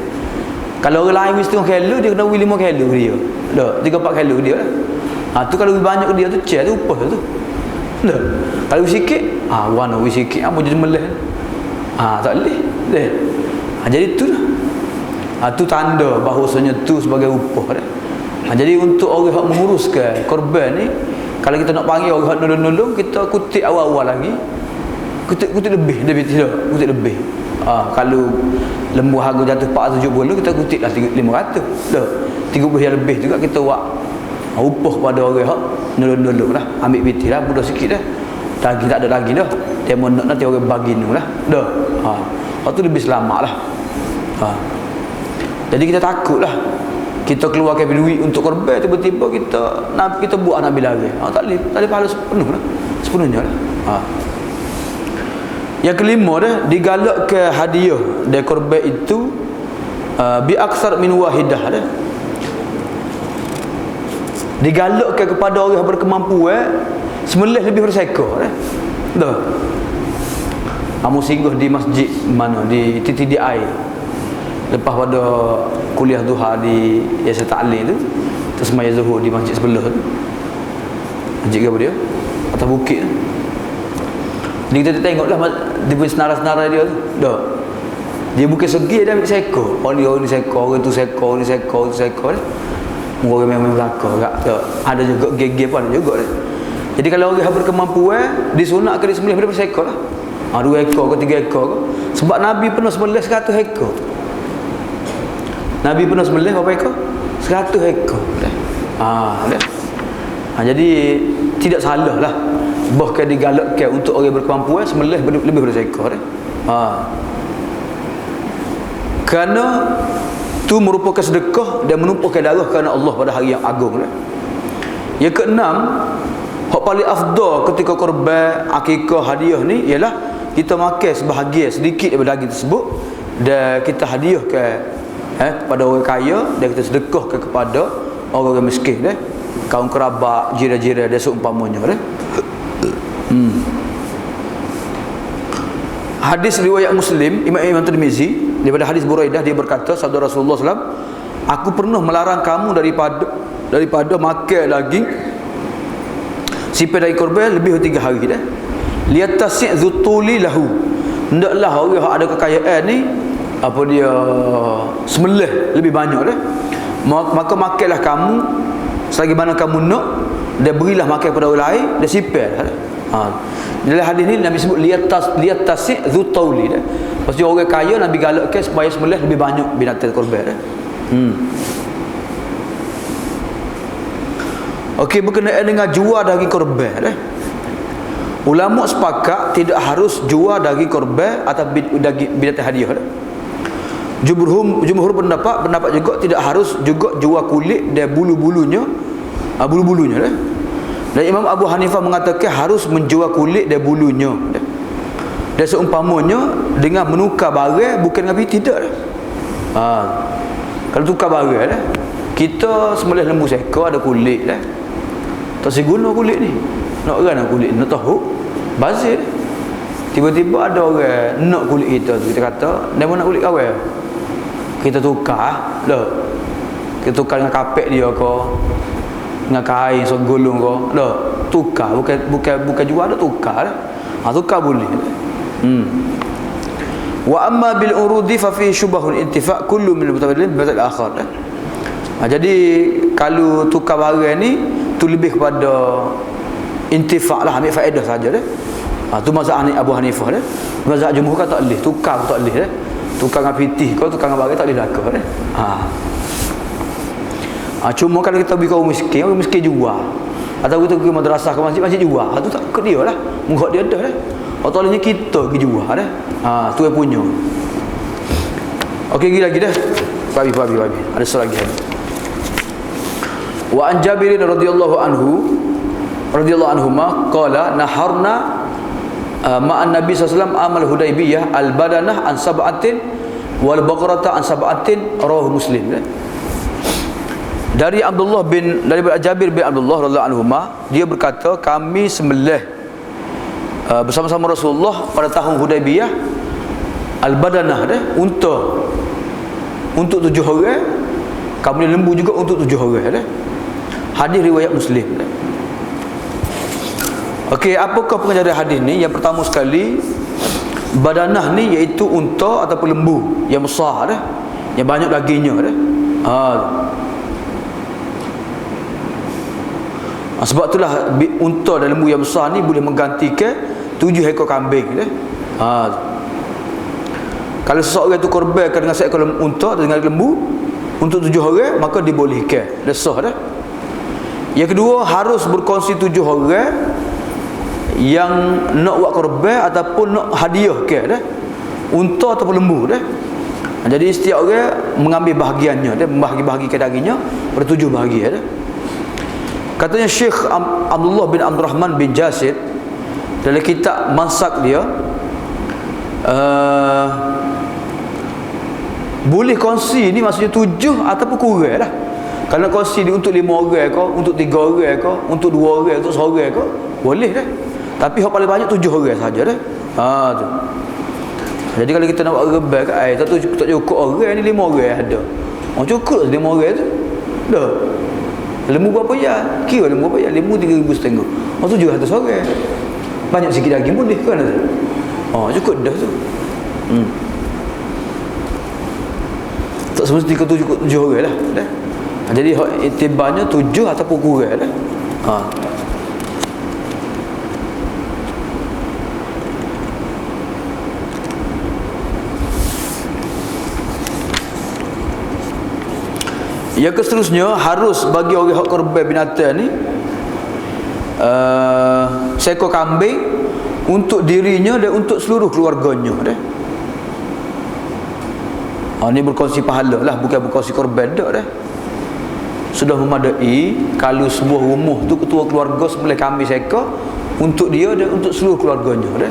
Speaker 1: Kalau orang lain mesti 1 kilo, dia kena beri 5 kilo dia. Dah, 3-4 kilo dia lah. Tu kalau lebih banyak dia tu cek tu upah tu. Dah. Kalau sikit, warna beri sikit, apa jadi meleh. Tak boleh. Dah. Jadi tu lah. Tu tanda bahawasanya tu sebagai upah dah. Jadi untuk orang yang menguruskan korban ni, kalau kita nak panggil orang yang nolong-nolong, kita kutip awal-awal lagi. Kutip lebih tidak, kutip lebih. Kalau lembu harga jatuh 470, kita kutip lah 500. Dah. 30 yang lebih juga kita buat upah pada orang yang nolong-nolong lah. Ambil piti lah, mudah sikit dah. Daging tak ada lagi dah. Dia mau nak nanti orang bagi ni lah. Dah. Lepas tu lebih selamat lah. Jadi kita takut lah. Kita keluarkan duit untuk korban, tiba-tiba kita buat Nabi lagi. Tak boleh pahala sepenuhnya lah. Yang kelima dah, digalak ke hadiah dari korban itu bi aksar min wahidah dah. Digalak ke kepada orang yang berkemampuan sembelih lebih daripada seekor dah. Dah. Kamu singgah di masjid mana, di TTDI, lepas pada kuliah duha di Yayasan Ta'lim tu, terus semaya zuhur di masjid sebelah tu. Masjid apa dia? Atas bukit tu. Jadi kita tengoklah dia punya senarai-senarai dia tu. Dah. Dia bukan segi, dia ambil seekor. Orang ni seekor, orang tu seekor, ni seekor, tu seekor. Orang memang belakang tak. Ada juga gig-gig pun ada juga. Jadi kalau orang yang berkemampuan, disunatkan dia sembelih daripada seekor lah. 2 ekor ke 3 ekor ke. Sebab Nabi pernah sembelih 100 ekor. Nabi pernah sembelih berapa ekor? 100 ekor. Jadi tidak salah lah. Bahkan digalakkan untuk orang berkemampuan sembelih lebih daripada seekor. Kerana itu merupakan sedekah dan menumpahkan darah kerana Allah pada hari yang agung. Yang keenam, hak paling afdal ketika korban, akikah, hadiah ni ialah kita makan sebahagian sedikit daripada daging tersebut dan kita hadiahkan kepada orang kaya, dan kita sedekahkan kepada orang-orang miskin, kaum kerabat, jiran-jiran dan seumpamanya. Hadis riwayat Muslim, Imam Tirmizi, daripada hadis Buraidah, dia berkata, sabda Rasulullah SAW, aku pernah melarang kamu daripada makan daging sipai daging korban lebih dari 3 hari dah. Liyatasi' dzutuli lahu, hendaklah orang yang ada kekayaan ni dia sembelih lebih banyak dah. Maka makanlah kamu selagi mana kamu nak, dan berilah makan kepada orang lain, dan sipai dah. Dalam hadis ni Nabi sebut liyatasi' dzutauli dah. Maksudnya orang kaya Nabi galakkan supaya sembelih lebih banyak binatang korban dah. Okey, berkenaan dengan jual daging korban dah. Ulama sepakat tidak harus jual daging korban atau daging binatang hadiah dah. Jumhur pendapat juga tidak harus juga jual kulit dan bulu-bulunya dah. Dan Imam Abu Hanifah mengatakan harus menjual kulit dan bulunya dah. Dan seumpamanya dengan menukar barang bukan dengan tidak dah. Kalau tukar barang dah, kita sembelih lembu seekor ada kulit dah. Tak seguna kulit ni. Nak orang nak kulit, nak tahu bazir. Tiba-tiba ada orang nak kulit kita tu, kita kata, "Dia nak kulit kawan." Kita tukar dah. Kita tukar dengan kapek dia ke, dengan kain segolong ke, dah. Tukar, bukan jual, dah tukar dah. Tukar boleh. Wa amma bil urudi fa fi syubahul intifa' kullu min al-mutabaddilin bi al-akhar. Jadi kalau tukar barang ni tu lebih kepada intifa' lah, ambil faedah saja dah. Tu mazhab Abu Hanifah dah. Mazhab jumhur kata tak boleh, tukar tak boleh dah. Tukar dengan pitih kau, tukar dengan barang tak boleh dakar dah. Cuma kalau kita bagi kaum miskin, orang miskin jual. Atau kita pergi madrasah ke masjid jual. Tu tak ke dia lah. Menghak dia dah dah. Atau kita pergi jual dah. Tu yang punya. Okey, lagi dah. Babi. Ada soal lagi. Wa an Jabir radhiyallahu anhuma qala naharna ma'an Nabi sallallahu alaihi wasallam amal Hudaybiyah al-badanah an sab'atin wal baqarata an sab'atin, rawahu Muslim. Dari Jabir bin Abdullah radhiyallahu anhuma, dia berkata kami sembelih bersama-sama Rasulullah pada tahun Hudaybiyah al-badanah unta untuk 7 orang, kemudian lembu juga untuk 7 orang. Hadis riwayat Muslim. Okey, apakah pengajaran hadis ni? Yang pertama sekali, badanah ni iaitu unta ataupun lembu yang besar yang banyak dagingnya sebab itulah unta dan lembu yang besar ni boleh menggantikan 7 ekor kambing. Kalau seseorang itu korbankan dengan seekor unta atau dengan lembu untuk 7 orang, maka dibolehkan, dah sah dah. Yang kedua, harus berkongsi 7 orang yang nak buat korban ataupun nak hadiah ke unta ataupun lembu jadi setiap orang mengambil bahagiannya, membahagi-bahagikan dagingnya pada 7 bahagian. Katanya Syekh Abdullah bin Abdul Rahman bin Jasid dalam kitab Mansak dia, boleh kongsi ni maksudnya 7 ataupun kurang lah. Kalau kongsi ni untuk 5 orang ke, untuk 3 orang ke, untuk 2 orang, untuk seorang ke, boleh dah. Tapi hak paling banyak 7 orang saja dah. Tu. Jadi kalau kita nak buat rebel kat tak cukup orang ni, 5 orang ada. Cukup 5 orang tu. Dah. Lembu berapa ya? Kira lembu berapa ya? Lembu 3,500. 700 orang. Banyak sikit lagi boleh kan tu. Cukup dah tu. Tak semestinya kau 7 orang lah. Dah. Jadi itibarnya 7 ataupun kurang lah. Yang seterusnya, harus bagi orang hak korban binatang ni seekor kambing untuk dirinya dan untuk seluruh keluarganya ni berkongsi pahala lah, bukan berkongsi korban dah. Sudah memadai kalau sebuah rumah tu ketua keluarga sembelih kambing seekor untuk dia dan untuk seluruh keluarganya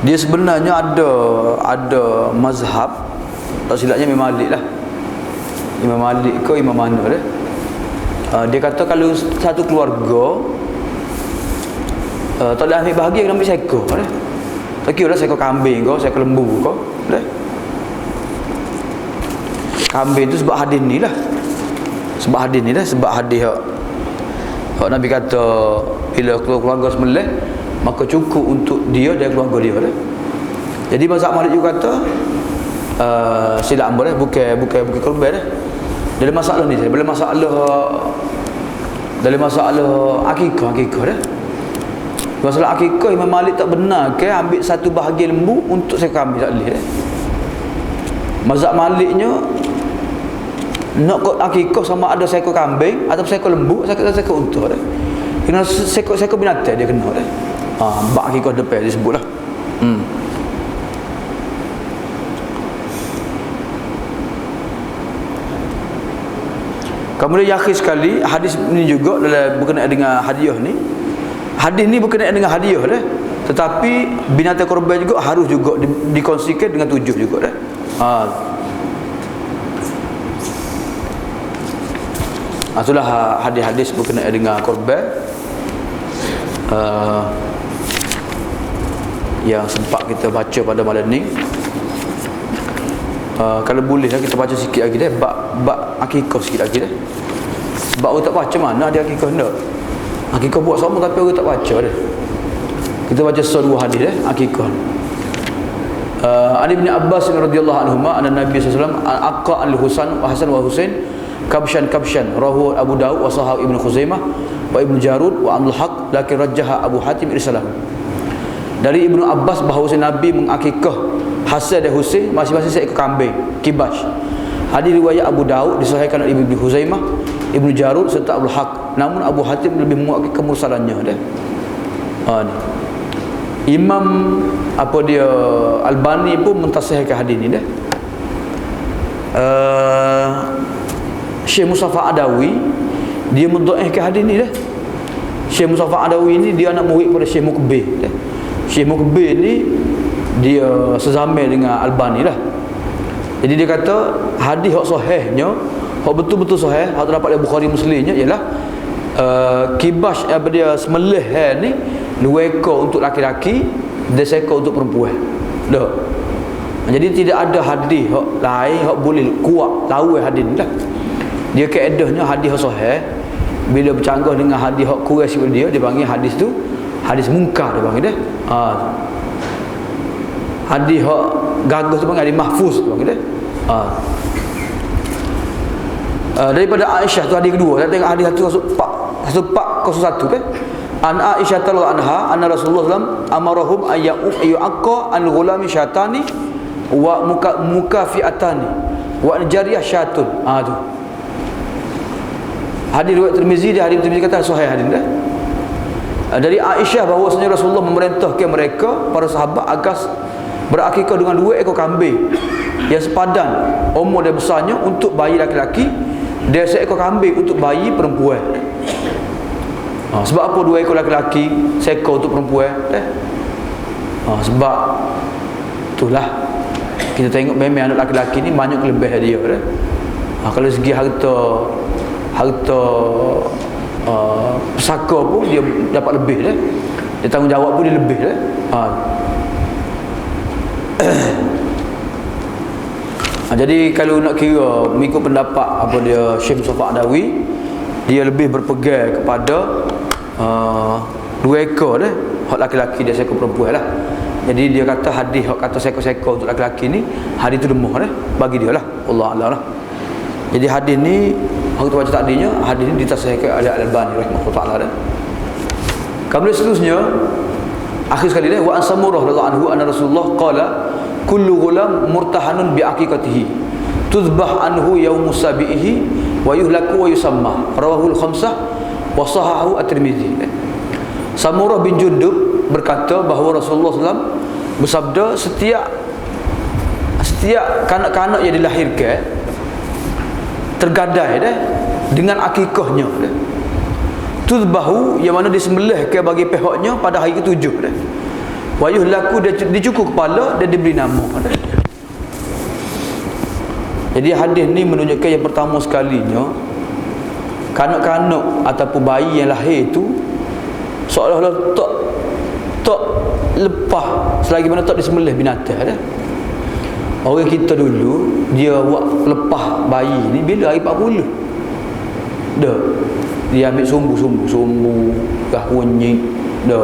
Speaker 1: dia sebenarnya ada mazhab, tak silapnya Imam Malik lah. Imam Malik ke Imam mana dia kata kalau satu keluarga tak boleh ambil bahagian, kena ambil seekor tak kira lah seekor kambing ke, seekor lembu ke kambing tu sebab hadis ni lah, sebab hadis hak Nabi kata bila keluarga sembelih maka cukup untuk dia dan keluarga dia Jadi mazhab Malik juga kata silap boleh, bukan korban dalam masalah ni, dalam masalah akikah masalah akikah, Imam Malik tak benar ke ambil satu bahagian lembu untuk seekor kambing, tak boleh mazhab Maliknya nak kot akikah sama ada seekor kambing atau seekor lembu, seekor unta kena seekor binatang dia kena bak akikah depan disebutlah. Kemudian yang akhir sekali, hadis ini juga berkenaan dengan hadiah ni. Hadis ni berkenaan dengan hadiah tetapi binatang korban juga harus juga dikongsikan dengan 7 juga itulah hadis-hadis berkenaan dengan korban yang sempat kita baca pada malam ni. Kalau boleh kita baca sikit lagi bab akikah sikit lagi sebab orang tak baca mana ada akikah tak. Akikah buat sama tapi orang tak baca kita baca dua hadis akikah. Ali bin Abbas radhiyallahu anhuma anna Nabi sallallahu alaihi wasallam aqqa al-Hasan wa Husain kabshan rahu Abu Daud wa sahih Ibnu Khuzaimah wa Ibnu Jarud wa Abdul Haq lakin rajjaha Abu Hatim irsalahu. Dari Ibnu Abbas bahawa Nabi mengakikah Hasan dan Husain masing-masing seekor kambing kibash. Hadis riwayat Abu Daud disahihkan oleh Ibnu Khuzaimah, Ibnu Jarud serta Abdul Haq, namun Abu Hatim lebih menguatkan kemursalannya Ni Imam apa dia Albani pun mentasihkan hadis ni dah. Syekh Mustafa Adawi dia mendhaifkan hadis ni dah. Syekh Mustafa Adawi ni dia anak murid kepada Syekh Mukbir dah. Syekh Mukbir ni dia sezaman dengan Albani lah. Jadi dia kata hadis hak sahihnya, hak betul-betul sahih, hak terdapat dalam Bukhari Muslimnya ialah kibas apa dia semelih ni 2 ekor untuk laki-laki, 2 ekor untuk perempuan. Dah. Jadi tidak ada hadis hak lain hak boleh kuat lawan hadis ni lah. Dia kaedahnya hadis hak sahih bila bercanggah dengan hadis hak kurang sikit dia panggil hadis tu hadis munkar dia panggil dah. Hadis hak gagah tu panggil hadis mahfuz tu panggil dah. Daripada Aisyah tu hadis kedua. Kita tengok hadis 1401 kan. An Aisyah radhiyallahu anha anna Rasulullah sallallahu amarahum ayyu'aqqa al-ghulami syatani wa mukafiatani wa jariyah syatun. Tu hadis riwayat Tirmizi, dia hadis Tirmizi kata sahih hadis dah. Dari Aisyah bahawasanya Rasulullah memerintahkan mereka para sahabat agar berakikah dengan 2 ekor kambing yang sepadan umur dan besarnya untuk bayi laki-laki dan 1 ekor kambing untuk bayi perempuan. Sebab apa 2 ekor laki-laki, 1 ekor untuk perempuan? Sebab itulah kita tengok memang anak laki-laki ni banyak kelebihan dia dah. Kalau segi harta pesaka pun dia dapat lebih dah. Dia tanggungjawab pun dia lebih dah. Jadi kalau nak kira mengikut pendapat apa dia Syekh Mustafa Adawi, dia lebih berpegang kepada 2 ekor dah, hak laki-laki dia 1 ekor perempuan lah. Jadi dia kata hadis hak kata 1 ekor untuk laki-laki ni hadis tu lemah dah bagi dia lah. Allah Allah lah. Jadi hadis ni aku baca tadinya hadis ni ditasihkan oleh Al-Albani rahimahullah taala dah. Kemudian seterusnya akhir sekali dah wa an Samurah radhiyallahu anhu anna Rasulullah qala kullu ghulam murtahanun bi aqiqatihi tuzbah anhu yaum sabihi wa yuhlaku wa yusamma rawahul khamsah wa sahahu at-Tirmizi. Samurah bin Jundub berkata bahawa Rasulullah SAW bersabda setiap kanak-kanak yang dilahirkan tergadai dah dengan akikahnya dah. Tuzbahu yang mana disembelihkan bagi pihaknya pada hari ke-7 dah. Wa yuhlaku dicukur kepala dan diberi nama dah. Jadi hadis ni menunjukkan yang pertama sekalinya kanak-kanak ataupun bayi yang lahir itu seolah-olah tak lepas selagi mana tak disembelih binatang dah. Orang kita dulu dia buat lepas bayi ni bila hari 40 dah. Dia ambil sumbu gah kunyit dah.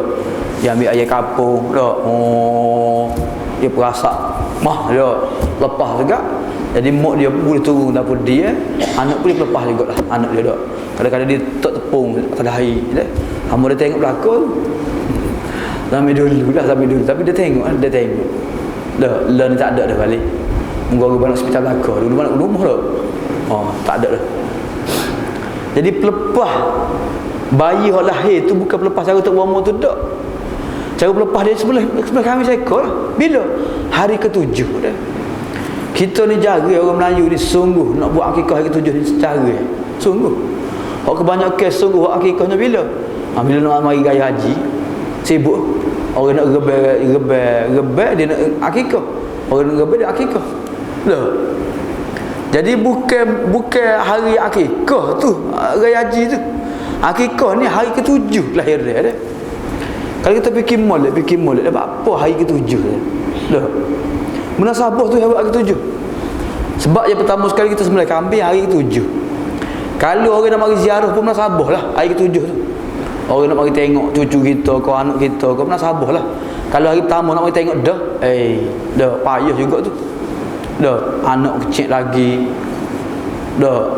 Speaker 1: Dia ambil air kapur dah. Dia perasak mah dah lepas juga. Jadi mak dia boleh turun dapur dia, anak pun dia lepas juga lah anak dia dah. Kadang-kadang dia tak tepung pada hari dah. Hamba dia tengok belakang sampai dulu tapi dia tengok dah lah ni tak ada dah balik. Mungkin orang hospital belakang dulu mana rumah dah. Tak ada dah. Jadi pelepah bayi yang lahir tu bukan pelepah cara tak umur tu tak. Cara pelepah dia sebelah kami seekor lah. Bila? Hari ke-7 dah. Kita ni jaga orang Melayu ni sungguh nak buat akikah hari ke-7 ni secara sungguh. Hak kebanyakan sungguh buat akikahnya bila? Bila nak mari gaya haji sibuk. Orang nak rebel dia nak akikah. Orang nak rebel dia akikah. Dah. Jadi bukan hari akikah tu, raya haji tu. Akikah ni hari ke-7 lahir dia dah. Kalau kita fikir molek apa hari ke-7 dah. Dah. Munasabah tu hari ke-7. Sebab yang pertama sekali kita sembelih kambing hari ke-7. Kalau orang nak mari ziarah pun munasabah lah hari ke-7 tu. Orang nak mari tengok cucu kita ke anak kita ke munasabah lah. Kalau hari pertama nak mari tengok dah, dah payah juga tu. Dah, anak kecil lagi. Dah.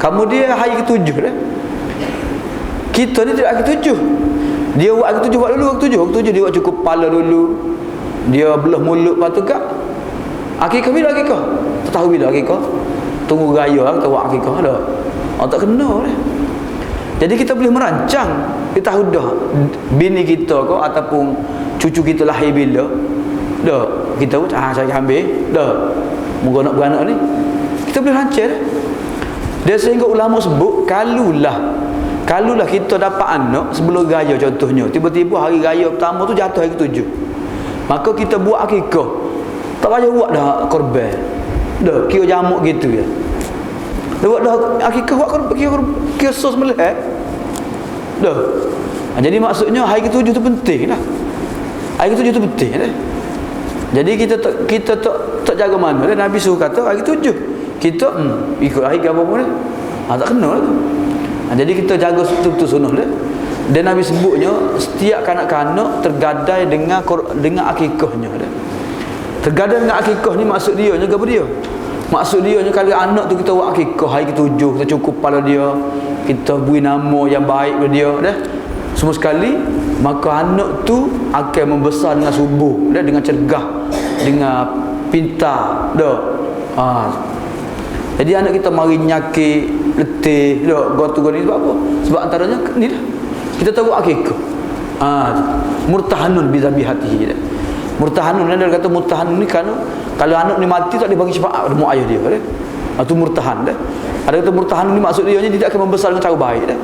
Speaker 1: Kemudian hari ke-7 dah. Kita ni tidak hari ke-7. Dia buat hari ke-7 buat dulu hari ke-7 dia buat cukup kepala dulu. Dia belah mulut lepas tu kak. Akikah bila akikah? Tak tahu bila akikah. Tunggu raya kita buat akikah dah. Tak kena dah. Jadi kita boleh merancang. Kita tahu dah bini kita ko ataupun cucu kita lahir bila. Dah, kita pun saya ambil. Dah. Moga nak beranak ni. Kita boleh rancang dah. Dan sehingga ulama sebut kalulah kita dapat anak sebelum raya contohnya. Tiba-tiba hari raya pertama tu jatuh hari ke-7. Maka kita buat akikah. Tak payah buat dah korban. Dah, kira jamuk gitu ya. Dah buat dah akikah buat korban kira sos melih. Dah. Jadi maksudnya hari ke-7 tu penting dah. Hari ke-7 tu penting dah. Jadi kita tak jaga mana dah. Nabi suruh kata hari ke-7 kita ikut hari ke apa pun dah. Tak kena lah. Jadi kita jaga betul-betul sunnah dah. Dan Nabi sebutnya setiap kanak-kanak tergadai dengan akikahnya dah. Tergadai dengan akikah ni maksud dia nya apa dia? Maksud dia nya kalau anak tu kita buat akikah hari ke-7, kita cukup pada dia, kita beri nama yang baik pada dia dah. Semua sekali, maka anak tu akan membesar dengan subur dah, dengan cergah, dengan pintar dah. Jadi anak kita mari nyakit, letih dah, gotu-gotu ni sebab apa? Sebab antaranya ni dah. Kita tahu akikah. Murtahanun bizabihatihi dah. Murtahanun, dia kata murtahanun ni kan kalau anak ni mati tak dia bagi syafaat pada mak ayah dia dah. Itu murtahan dah. Ada kata murtahanun ni maksud dia dia akan membesar dengan cara baik dah.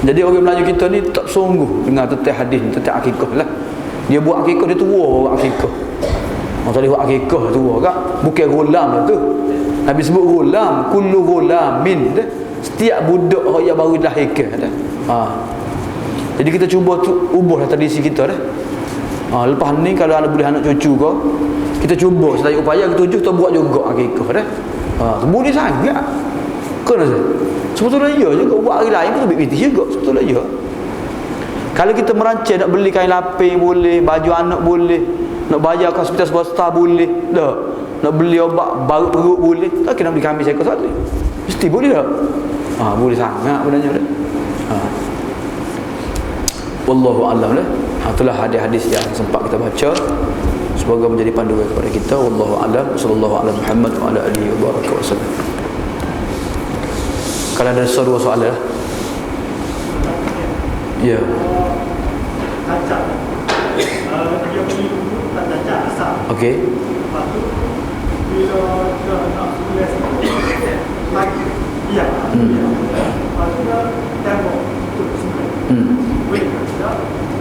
Speaker 1: Jadi orang Melayu kita ni tak sungguh dengan tentang hadis tentang akikah lah. Dia buat akikah dia tua buat akikah. Orang tadi buat akikah tua kan? Bukan ghulam lah tu. Nabi sebut ghulam, kullu ghulamin dah. Setiap budak yang baru dilahirkan dah. Jadi kita cuba ubahlah tradisi kita dah. Lepas ni kalau anak boleh anak cucu kau, kita cuba sedaya upaya ke-7 kita buat juga akikah dah. Boleh sangat. Kena saya. Sebetulnya ya juga buat hari lain pun lebih pitih juga. Sebetulnya ya. Kalau kita merancang nak beli kain lapis boleh, baju anak boleh, nak bayar ke hospital swasta boleh, dah. Nak beli obat baru perut boleh. Tak kena beli kambing seekor satu. Mesti boleh tak? Boleh sangat benarnya dah. Wallahu a'lam lah. Itulah hadis-hadis yang sempat kita baca. Semoga menjadi panduan kepada kita. Wallahu a'lam. Sallallahu ala Muhammad wa ala alihi wa baraka wasallam. Kalau ada dua soalan. Ya.
Speaker 2: Cacat. Dia punya tak cacat asal.
Speaker 1: Okey.
Speaker 2: Lepas tu bila dah nak tulis lagi. Ya. Lepas tu dah tembok tu semua. Wait.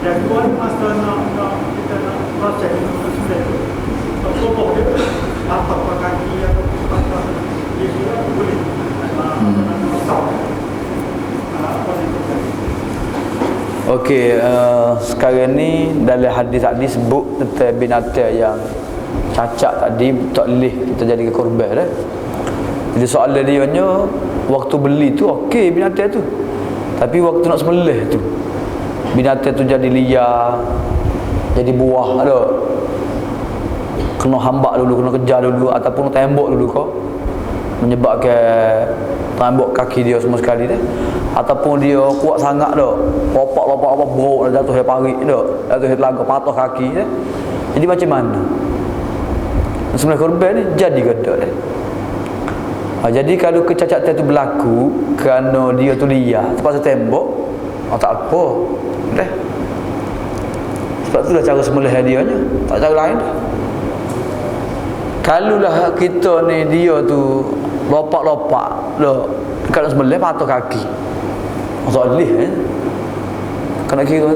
Speaker 2: Dan dua masa kita nak proses semua tu. Apa dia? Apa kaki atau apa dia sudah boleh.
Speaker 1: Okey, sekarang ni dalam hadis-hadis sebut tentang binatang yang cacat tadi tak boleh kita jadikan korban dah. Jadi soalan dia nya waktu beli tu okey binatang tu. Tapi waktu nak sembelih tu binatang tu jadi liar, jadi buah ada. Kena hambak dulu, kena kejar dulu ataupun tembok dulu kau. Menyebabkan tembok kaki dia semua sekali dah. Ataupun dia kuat sangat dah. Lopak-lopak apa buruk dah, jatuh parit dah. Jatuh telaga patah kaki dah. Jadi macam mana? Sebenarnya korban ni jadi ke tak dah? Jadi kalau kecacatan tu berlaku kerana dia tu liar terpaksa tembok, tak apa. Dah. Sebab tu dah cara sembelih dia nya, tak cara lain dah. Kalulah kita ni dia tu lopak-lopak dah dekat nak sembelih patah kaki. Tak boleh kena kira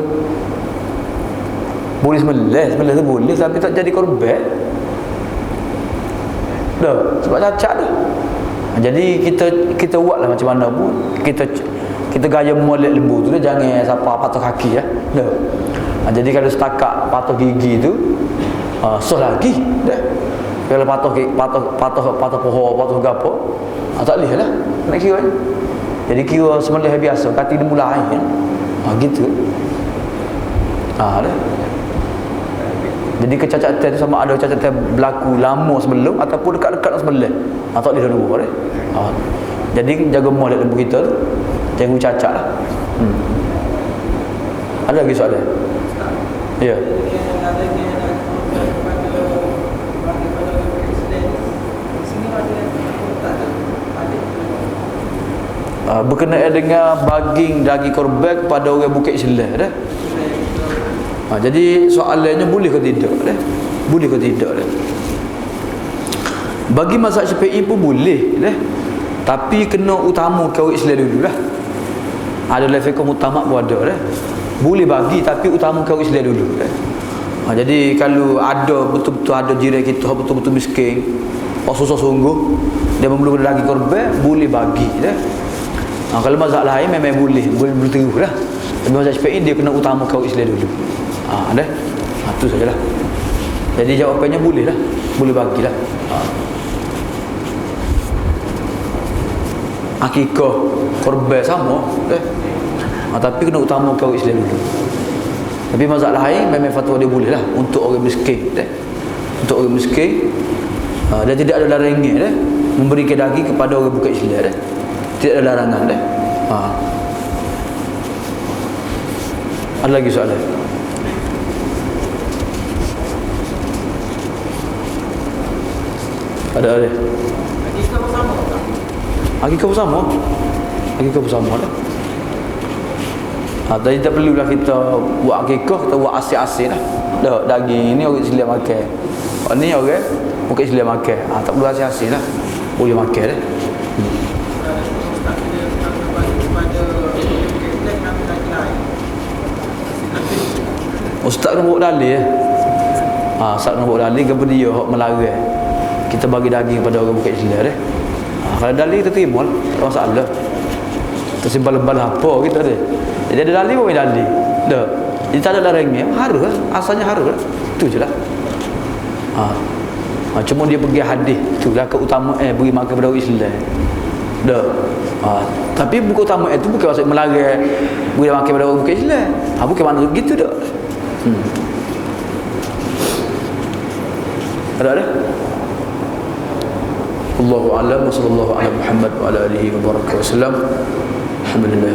Speaker 1: boleh sembelih tu boleh tapi tak jadi korban dah sebab cacat dah. Jadi kita buatlah macam mana pun kita gaya molek lembu tu dah, jangan siapa patah kaki ya dah. Jadi kalau setakat patah gigi tu soh lagi dah. Kalau patah pohon patah gapo tak boleh lah nak kira. Jadi kira sembelih biasa kati lembu lain gitu. Dah. Jadi kecacatan tu sama ada kecacatan berlaku lama sebelum ataupun dekat-dekat nak sembelih. Tak boleh dua dah. Jadi jaga molek lembu kita tu. Jangan cacat lah. Ada lagi soalan? Ya. berkenaan dengan baging daging korban kepada orang Bukit Selah dah. Jadi soalannya boleh ke tidak dah? Boleh ke tidak dah? Bagi mazhab Syafi'i pun boleh dah. Tapi kena utama kau Islam dululah. Ada level kau utama pun ada dah. Boleh bagi tapi utama kau Islam dulu dah. Jadi kalau ada betul-betul ada jiran kita betul-betul miskin, susah sungguh, dia memerlukan daging korban, boleh bagi dah. Kalau mazhab lain memang boleh terus lah. Tapi mazhab Syafi'i dia kena utama kau Islam dulu. Dah. Itu sajalah. Jadi jawapannya boleh lah. Boleh bagilah. Akikah korban sama dah. Tapi kena utama kau Islam dulu. Tapi mazhab lain memang fatwa dia boleh lah untuk orang miskin dah. Untuk orang miskin dan tidak ada larangan dah memberikan daging kepada orang bukan Islam dah. Tidak ada larangan dah. Ada lagi soalan? Ada.
Speaker 2: Akikah bersama tak?
Speaker 1: Akikah bersama? Akikah bersama dah. Jadi tak perlulah kita buat akikah, kita buat asyik-asyik lah. Dah, daging ni orang Islam makan. Ni orang bukan Islam makan. Tak perlu asyik-asyik lah. Boleh makan dah. Ustaz kena bawa dalil Ustaz kena bawa dalil kepada dia hak melarang kita bagi daging kepada orang bukan Islam dah. Kalau dalil kita terima lah, tak masalah. Tersimpan-lembar apa kita dia. Jadi ada dalil pun dalil. Dah. Jadi tak ada larangan, harus lah. Asalnya harus lah. Itu je lah. Cuma dia pergi hadis itulah keutamaan beri makan kepada orang Islam. Dah. Tapi bukan utama itu bukan maksud melarang beri makan kepada orang bukan Islam. Bukan mana gitu dah. Ada? Allahu a'lam wa sallallahu ala Muhammad wa ala alihi wa barakatuh wasallam. Alhamdulillah.